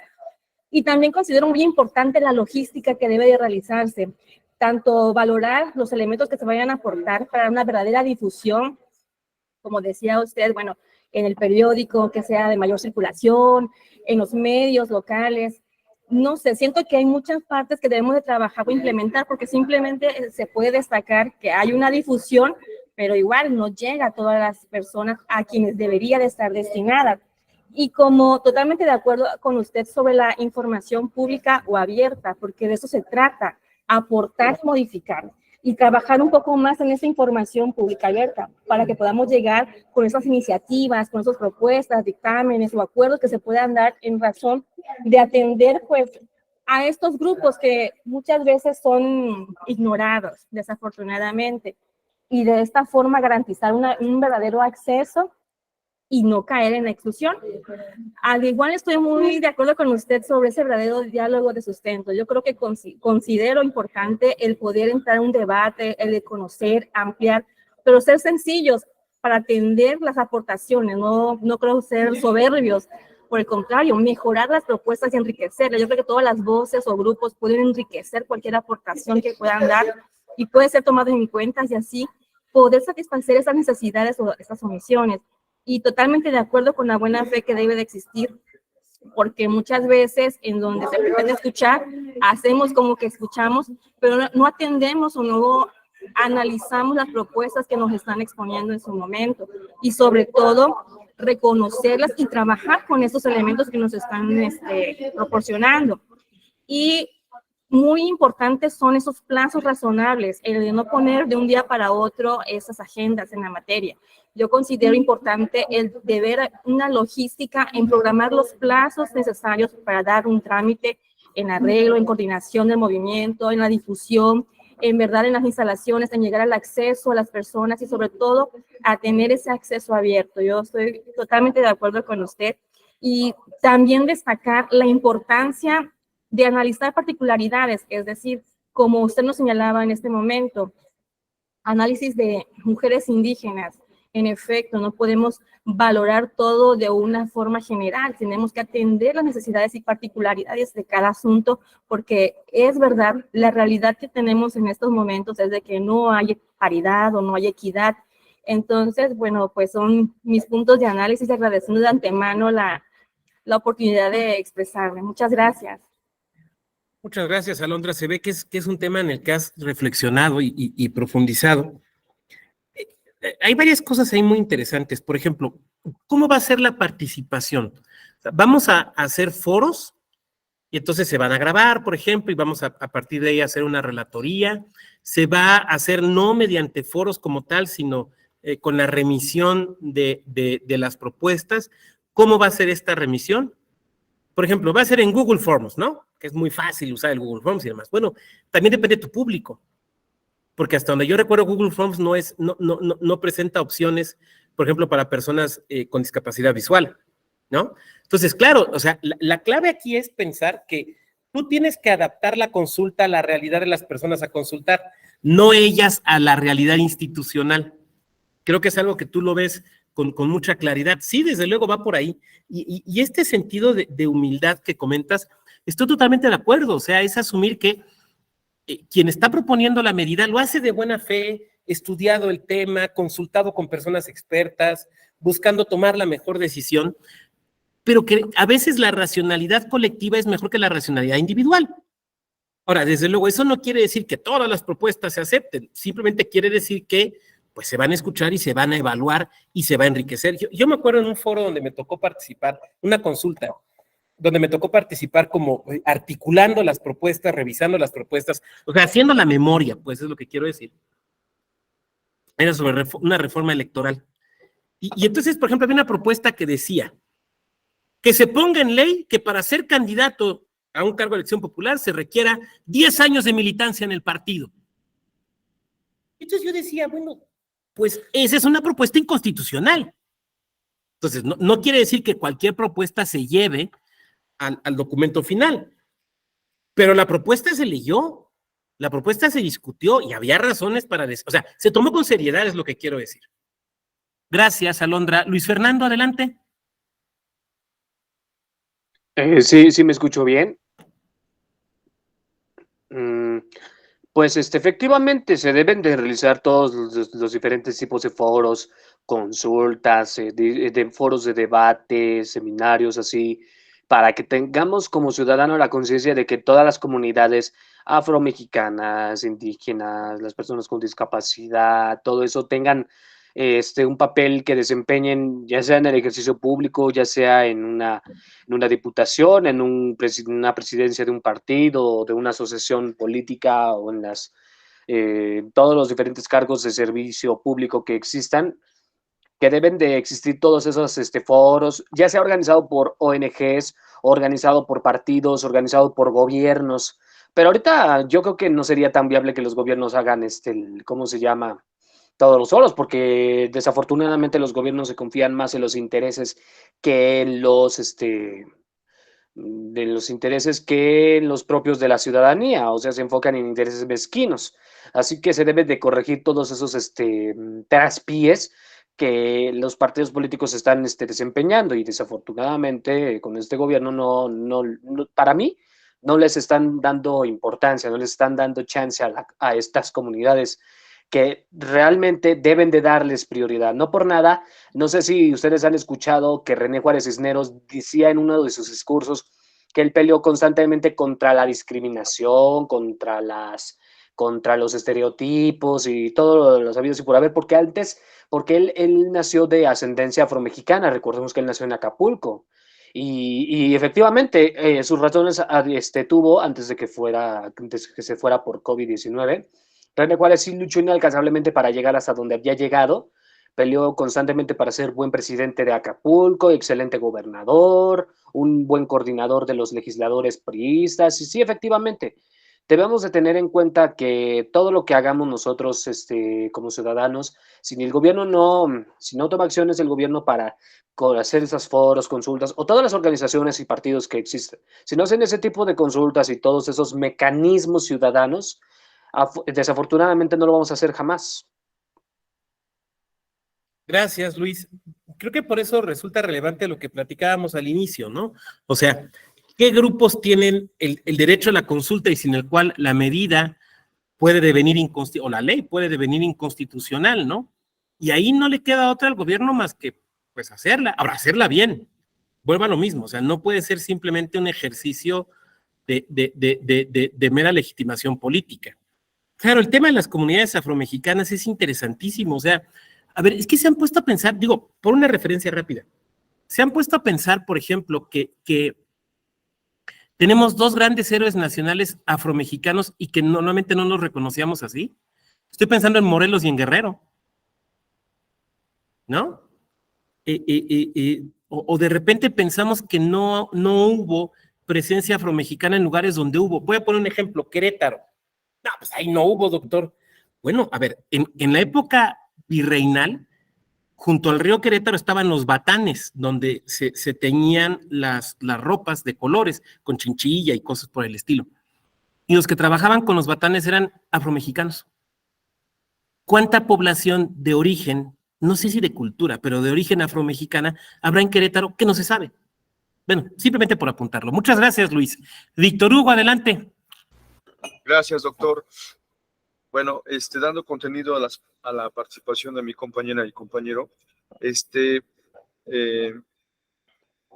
Y también considero muy importante la logística que debe de realizarse, tanto valorar los elementos que se vayan a aportar para una verdadera difusión, como decía usted, bueno, en el periódico, que sea de mayor circulación, en los medios locales. No sé, siento que hay muchas partes que debemos de trabajar o implementar, porque simplemente se puede destacar que hay una difusión, pero igual no llega a todas las personas a quienes debería de estar destinada. Y como totalmente de acuerdo con usted sobre la información pública o abierta, porque de eso se trata, aportar y modificar, y trabajar un poco más en esa información pública abierta, para que podamos llegar con esas iniciativas, con esas propuestas, dictámenes o acuerdos que se puedan dar en razón de atender pues a estos grupos que muchas veces son ignorados, desafortunadamente. y de esta forma garantizar un verdadero acceso y no caer en la exclusión. Al igual estoy muy de acuerdo con usted sobre ese verdadero diálogo de sustento. Yo creo que considero importante el poder entrar a un debate, el de conocer, ampliar, pero ser sencillos para atender las aportaciones, no creo ser soberbios. Por el contrario, mejorar las propuestas y enriquecerlas. Yo creo que todas las voces o grupos pueden enriquecer cualquier aportación que puedan dar y puede ser tomado en cuenta y así poder satisfacer esas necesidades o esas omisiones. Y totalmente de acuerdo con la buena fe que debe de existir, porque muchas veces en donde se pretende escuchar, hacemos como que escuchamos, pero no atendemos o no analizamos las propuestas que nos están exponiendo en su momento. Y sobre todo, reconocerlas y trabajar con esos elementos que nos están proporcionando. Y muy importantes son esos plazos razonables, el de no poner de un día para otro esas agendas en la materia. Yo considero importante el de ver una logística en programar los plazos necesarios para dar un trámite en arreglo, en coordinación del movimiento, en la difusión, en verdad en las instalaciones, en llegar al acceso a las personas y sobre todo a tener ese acceso abierto. Yo estoy totalmente de acuerdo con usted y también destacar la importancia de analizar particularidades, es decir, como usted nos señalaba en este momento, análisis de mujeres indígenas. En efecto, no podemos valorar todo de una forma general, tenemos que atender las necesidades y particularidades de cada asunto, porque es verdad, la realidad que tenemos en estos momentos es de que no hay paridad o no hay equidad. Entonces, bueno, pues son mis puntos de análisis, agradeciendo de antemano la oportunidad de expresarme. Muchas gracias. Muchas gracias, Alondra. Se ve que es un tema en el que has reflexionado y profundizado. Hay varias cosas ahí muy interesantes. Por ejemplo, ¿cómo va a ser la participación? O sea, vamos a hacer foros y entonces se van a grabar, por ejemplo, y vamos a partir de ahí a hacer una relatoría. Se va a hacer no mediante foros como tal, sino con la remisión de las propuestas. ¿Cómo va a ser esta remisión? Por ejemplo, va a ser en Google Forms, ¿no? Que es muy fácil usar el Google Forms y demás. Bueno, también depende de tu público, porque hasta donde yo recuerdo Google Forms no presenta opciones, por ejemplo, para personas con discapacidad visual, ¿no? Entonces, claro, o sea, la clave aquí es pensar que tú tienes que adaptar la consulta a la realidad de las personas a consultar, no ellas a la realidad institucional. Creo que es algo que tú lo ves con mucha claridad. Sí, desde luego va por ahí. Y este sentido de humildad que comentas, estoy totalmente de acuerdo. O sea, es asumir que quien está proponiendo la medida lo hace de buena fe, estudiado el tema, consultado con personas expertas, buscando tomar la mejor decisión, pero que a veces la racionalidad colectiva es mejor que la racionalidad individual. Ahora, desde luego, eso no quiere decir que todas las propuestas se acepten, simplemente quiere decir que pues se van a escuchar y se van a evaluar y se va a enriquecer. Yo me acuerdo en un foro donde me tocó participar, una consulta, donde me tocó participar como articulando las propuestas, revisando las propuestas, o sea, haciendo la memoria, pues es lo que quiero decir. Era sobre una reforma electoral. Y entonces, por ejemplo, había una propuesta que decía que se ponga en ley que para ser candidato a un cargo de elección popular se requiera 10 años de militancia en el partido. Entonces yo decía, bueno, pues esa es una propuesta inconstitucional. Entonces, no quiere decir que cualquier propuesta se lleve al documento final, pero la propuesta se leyó, la propuesta se discutió y había razones para o sea, se tomó con seriedad, es lo que quiero decir. Gracias, Alondra. Luis Fernando, adelante. Sí, me escucho bien. Pues efectivamente se deben de realizar todos los diferentes tipos de foros, consultas, de foros de debate, seminarios, así, para que tengamos como ciudadanos la conciencia de que todas las comunidades afromexicanas, indígenas, las personas con discapacidad, todo eso tengan un papel que desempeñen, ya sea en el ejercicio público, ya sea en una diputación, en una presidencia de un partido, de una asociación política o en todos los diferentes cargos de servicio público que existan, que deben de existir todos esos foros, ya sea organizado por ONGs, organizado por partidos, organizado por gobiernos. Pero ahorita yo creo que no sería tan viable que los gobiernos hagan ¿cómo se llama? todos solos, porque desafortunadamente los gobiernos se confían más en los intereses que en los intereses que en los propios de la ciudadanía, o sea, se enfocan en intereses mezquinos. Así que se debe de corregir todos esos traspiés que los partidos políticos están desempeñando, y desafortunadamente con este gobierno para mí no les están dando importancia, no les están dando chance a estas comunidades que realmente deben de darles prioridad. No por nada, no sé si ustedes han escuchado que René Juárez Cisneros decía en uno de sus discursos que él peleó constantemente contra la discriminación, contra los estereotipos y todo lo sabido y por haber, porque él nació de ascendencia afromexicana. Recordemos que él nació en Acapulco. Y efectivamente, sus razones tuvo antes de que se fuera por COVID-19. René Juárez sí luchó inalcanzablemente para llegar hasta donde había llegado. Peleó constantemente para ser buen presidente de Acapulco, excelente gobernador, un buen coordinador de los legisladores priistas. Y sí, efectivamente, debemos de tener en cuenta que todo lo que hagamos nosotros como ciudadanos, si no toma acciones el gobierno para hacer esos foros, consultas, o todas las organizaciones y partidos que existen, si no hacen ese tipo de consultas y todos esos mecanismos ciudadanos, desafortunadamente no lo vamos a hacer jamás. Gracias, Luis. Creo que por eso resulta relevante lo que platicábamos al inicio, ¿no? O sea, ¿qué grupos tienen el derecho a la consulta y sin el cual la medida puede devenir o la ley puede devenir inconstitucional, ¿no? Y ahí no le queda otra al gobierno más que, pues, hacerla bien. Vuelva a lo mismo, o sea, no puede ser simplemente un ejercicio de mera legitimación política. Claro, el tema de las comunidades afromexicanas es interesantísimo, o sea, a ver, es que se han puesto a pensar, digo, por una referencia rápida, se han puesto a pensar, por ejemplo, que tenemos dos grandes héroes nacionales afromexicanos y que normalmente no los reconocíamos así. Estoy pensando en Morelos y en Guerrero, ¿no? O de repente pensamos que no hubo presencia afromexicana en lugares donde hubo. Voy a poner un ejemplo, Querétaro. No, pues ahí no hubo, doctor. Bueno, a ver, en la época virreinal, junto al río Querétaro estaban los batanes, donde se teñían las ropas de colores, con chinchilla y cosas por el estilo. Y los que trabajaban con los batanes eran afromexicanos. ¿Cuánta población de origen, no sé si de cultura, pero de origen afromexicana, habrá en Querétaro que no se sabe? Bueno, simplemente por apuntarlo. Muchas gracias, Luis. Víctor Hugo, adelante. Gracias, doctor. Bueno, dando contenido a la participación de mi compañera y compañero,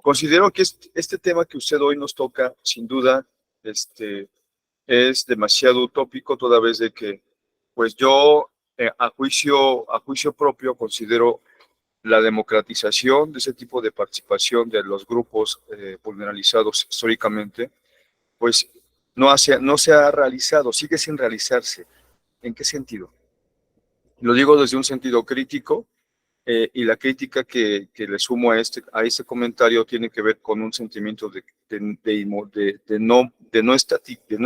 considero que este tema que usted hoy nos toca, sin duda, es demasiado utópico, toda vez de que, pues yo, a juicio propio, considero la democratización de ese tipo de participación de los grupos vulnerabilizados históricamente, pues no se ha realizado, sigue sin realizarse. ¿En qué sentido? Lo digo desde un sentido crítico, y la crítica que le sumo a este comentario tiene que ver con un sentimiento de no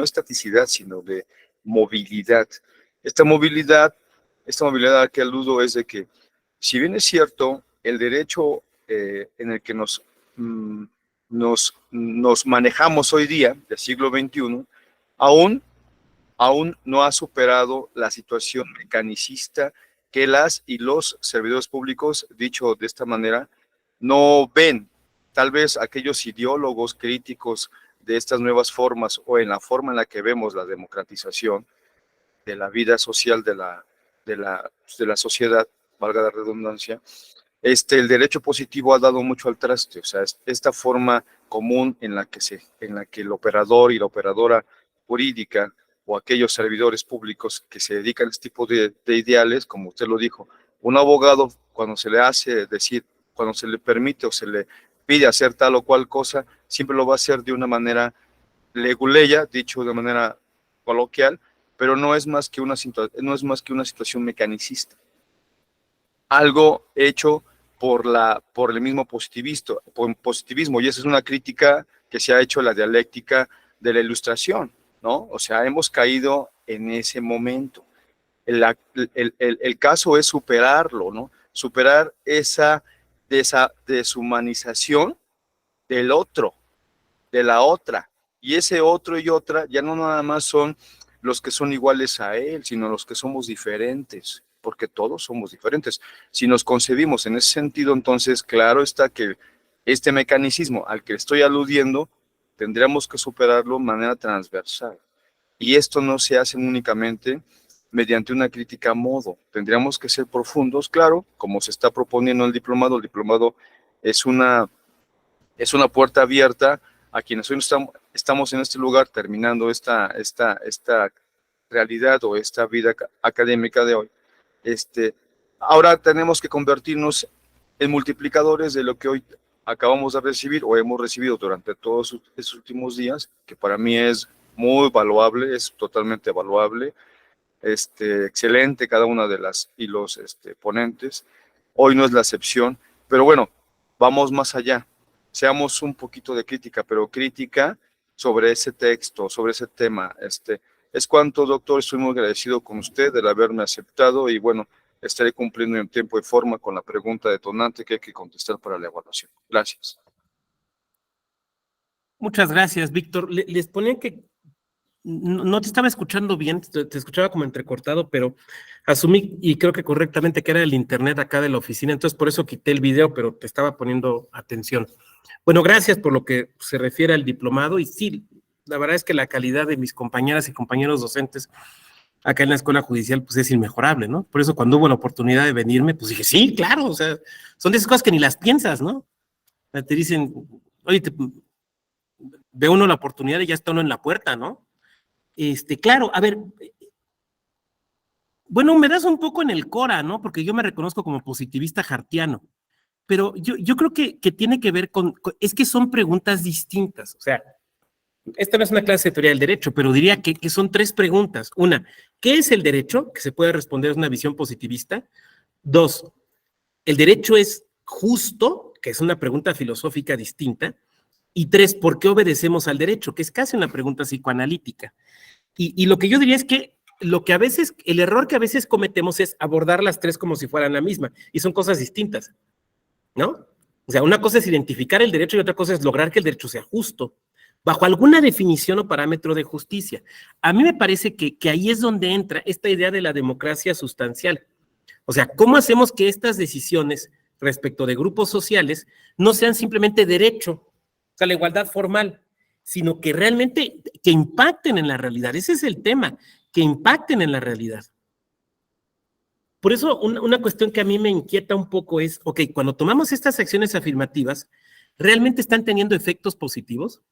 estaticidad, sino de movilidad. Esta movilidad a que aludo es de que, si bien es cierto, el derecho en el que nos manejamos hoy día, del siglo XXI, aún no ha superado la situación mecanicista que las y los servidores públicos, dicho de esta manera, no ven. Tal vez aquellos ideólogos críticos de estas nuevas formas, o en la forma en la que vemos la democratización de la vida social de la sociedad, valga la redundancia, el derecho positivo ha dado mucho al traste. O sea, esta forma común en la que el operador y la operadora jurídica, o aquellos servidores públicos que se dedican a este tipo de ideales, como usted lo dijo, un abogado, cuando se le hace decir, cuando se le permite o se le pide hacer tal o cual cosa, siempre lo va a hacer de una manera leguleya, dicho de manera coloquial, pero no es más que una situación mecanicista. Algo hecho por el mismo positivismo, y esa es una crítica que se ha hecho a la dialéctica de la Ilustración, ¿no? O sea, hemos caído en ese momento. El caso es superarlo, ¿no? Superar esa deshumanización del otro, de la otra. Y ese otro y otra ya no nada más son los que son iguales a él, sino los que somos diferentes, porque todos somos diferentes. Si nos concebimos en ese sentido, entonces claro está que este mecanicismo al que estoy aludiendo, tendríamos que superarlo de manera transversal. Y esto no se hace únicamente mediante una crítica a modo. Tendríamos que ser profundos, claro, como se está proponiendo el diplomado. El diplomado es una puerta abierta a quienes hoy estamos en este lugar terminando esta realidad o esta vida académica de hoy. Ahora tenemos que convertirnos en multiplicadores de lo que hoy acabamos de recibir o hemos recibido durante todos estos últimos días, que para mí es muy valuable, es totalmente valuable, excelente cada una de las y los ponentes. Hoy no es la excepción, pero bueno, vamos más allá. Seamos un poquito de crítica, pero crítica sobre ese texto, sobre ese tema. Es cuanto, doctor, estoy muy agradecido con usted de haberme aceptado y bueno, estaré cumpliendo en tiempo y forma con la pregunta detonante que hay que contestar para la evaluación. Gracias. Muchas gracias, Víctor. Les ponía que no te estaba escuchando bien, te escuchaba como entrecortado, pero asumí, y creo que correctamente, que era el internet acá de la oficina, entonces por eso quité el video, pero te estaba poniendo atención. Bueno, gracias por lo que se refiere al diplomado, y sí, la verdad es que la calidad de mis compañeras y compañeros docentes acá en la Escuela Judicial, pues es inmejorable, ¿no? Por eso cuando hubo la oportunidad de venirme, pues dije, sí, claro, o sea, son de esas cosas que ni las piensas, ¿no? Te dicen, oye, ve uno la oportunidad y ya está uno en la puerta, ¿no? Claro, a ver, bueno, me das un poco en el Cora, ¿no? Porque yo me reconozco como positivista hartiano, pero yo creo que tiene que ver es que son preguntas distintas, o sea, esta no es una clase de teoría del derecho, pero diría que son tres preguntas. Una, ¿qué es el derecho? Que se puede responder desde una visión positivista. Dos, ¿el derecho es justo? Que es una pregunta filosófica distinta. Y tres, ¿por qué obedecemos al derecho? Que es casi una pregunta psicoanalítica. Y lo que yo diría es que el error que a veces cometemos es abordar las tres como si fueran la misma, y son cosas distintas, ¿no? O sea, una cosa es identificar el derecho y otra cosa es lograr que el derecho sea justo, bajo alguna definición o parámetro de justicia. A mí me parece que ahí es donde entra esta idea de la democracia sustancial. O sea, ¿cómo hacemos que estas decisiones respecto de grupos sociales no sean simplemente derecho, o sea, la igualdad formal, sino que realmente que impacten en la realidad? Ese es el tema, que impacten en la realidad. Por eso una cuestión que a mí me inquieta un poco es, ok, cuando tomamos estas acciones afirmativas, ¿realmente están teniendo efectos positivos?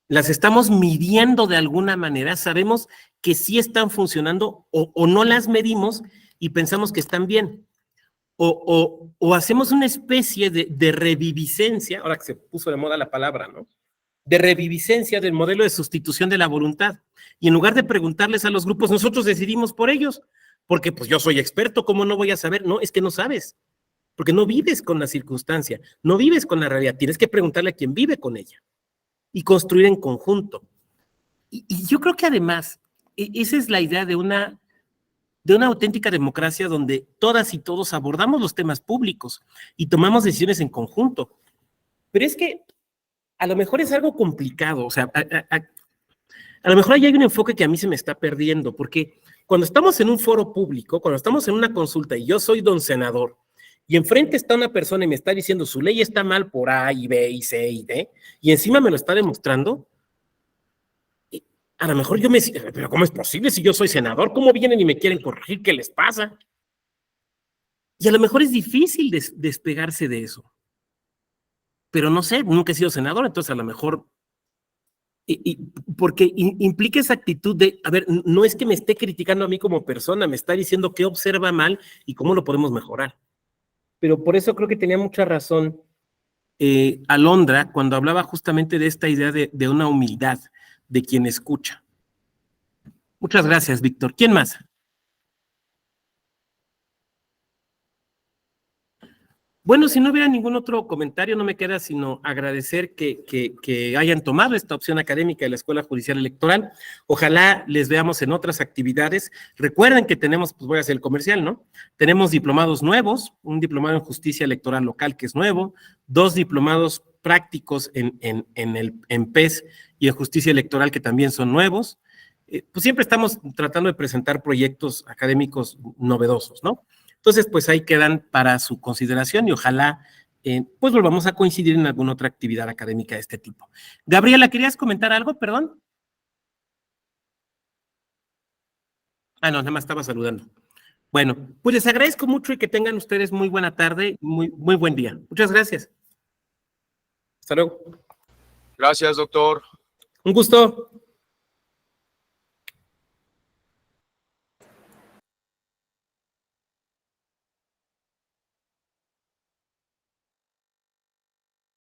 ¿Las estamos midiendo de alguna manera? ¿Sabemos que sí están funcionando o no las medimos y pensamos que están bien? O hacemos una especie de reviviscencia, ahora que se puso de moda la palabra, ¿no? De reviviscencia del modelo de sustitución de la voluntad. Y en lugar de preguntarles a los grupos, nosotros decidimos por ellos, porque pues yo soy experto, ¿cómo no voy a saber? No, es que no sabes, porque no vives con la circunstancia, no vives con la realidad, tienes que preguntarle a quien vive con ella y construir en conjunto. Y yo creo que además, esa es la idea de una auténtica democracia donde todas y todos abordamos los temas públicos y tomamos decisiones en conjunto. Pero es que a lo mejor es algo complicado, o sea, a lo mejor ahí hay un enfoque que a mí se me está perdiendo, porque cuando estamos en un foro público, cuando estamos en una consulta y yo soy don senador, y enfrente está una persona y me está diciendo su ley está mal por A y B y C y D, y encima me lo está demostrando, a lo mejor yo me digo, pero ¿cómo es posible si yo soy senador? ¿Cómo vienen y me quieren corregir? ¿Qué les pasa? Y a lo mejor es difícil despegarse de eso. Pero no sé, nunca he sido senador, entonces a lo mejor, porque implica esa actitud de, a ver, no es que me esté criticando a mí como persona, me está diciendo qué observa mal y cómo lo podemos mejorar. Pero por eso creo que tenía mucha razón Alondra cuando hablaba justamente de esta idea de una humildad de quien escucha. Muchas gracias, Víctor. ¿Quién más? Bueno, si no hubiera ningún otro comentario, no me queda sino agradecer que hayan tomado esta opción académica de la Escuela Judicial Electoral. Ojalá les veamos en otras actividades. Recuerden que tenemos, pues voy a hacer el comercial, ¿no? Tenemos diplomados nuevos, un diplomado en Justicia Electoral Local que es nuevo, 2 diplomados prácticos en PES y en Justicia Electoral que también son nuevos. Pues siempre estamos tratando de presentar proyectos académicos novedosos, ¿no? Entonces, pues ahí quedan para su consideración y ojalá, pues volvamos a coincidir en alguna otra actividad académica de este tipo. Gabriela, ¿querías comentar algo? Perdón. Ah, no, nada más estaba saludando. Bueno, pues les agradezco mucho y que tengan ustedes muy buena tarde, muy buen día. Muchas gracias. Hasta luego. Gracias, doctor. Un gusto.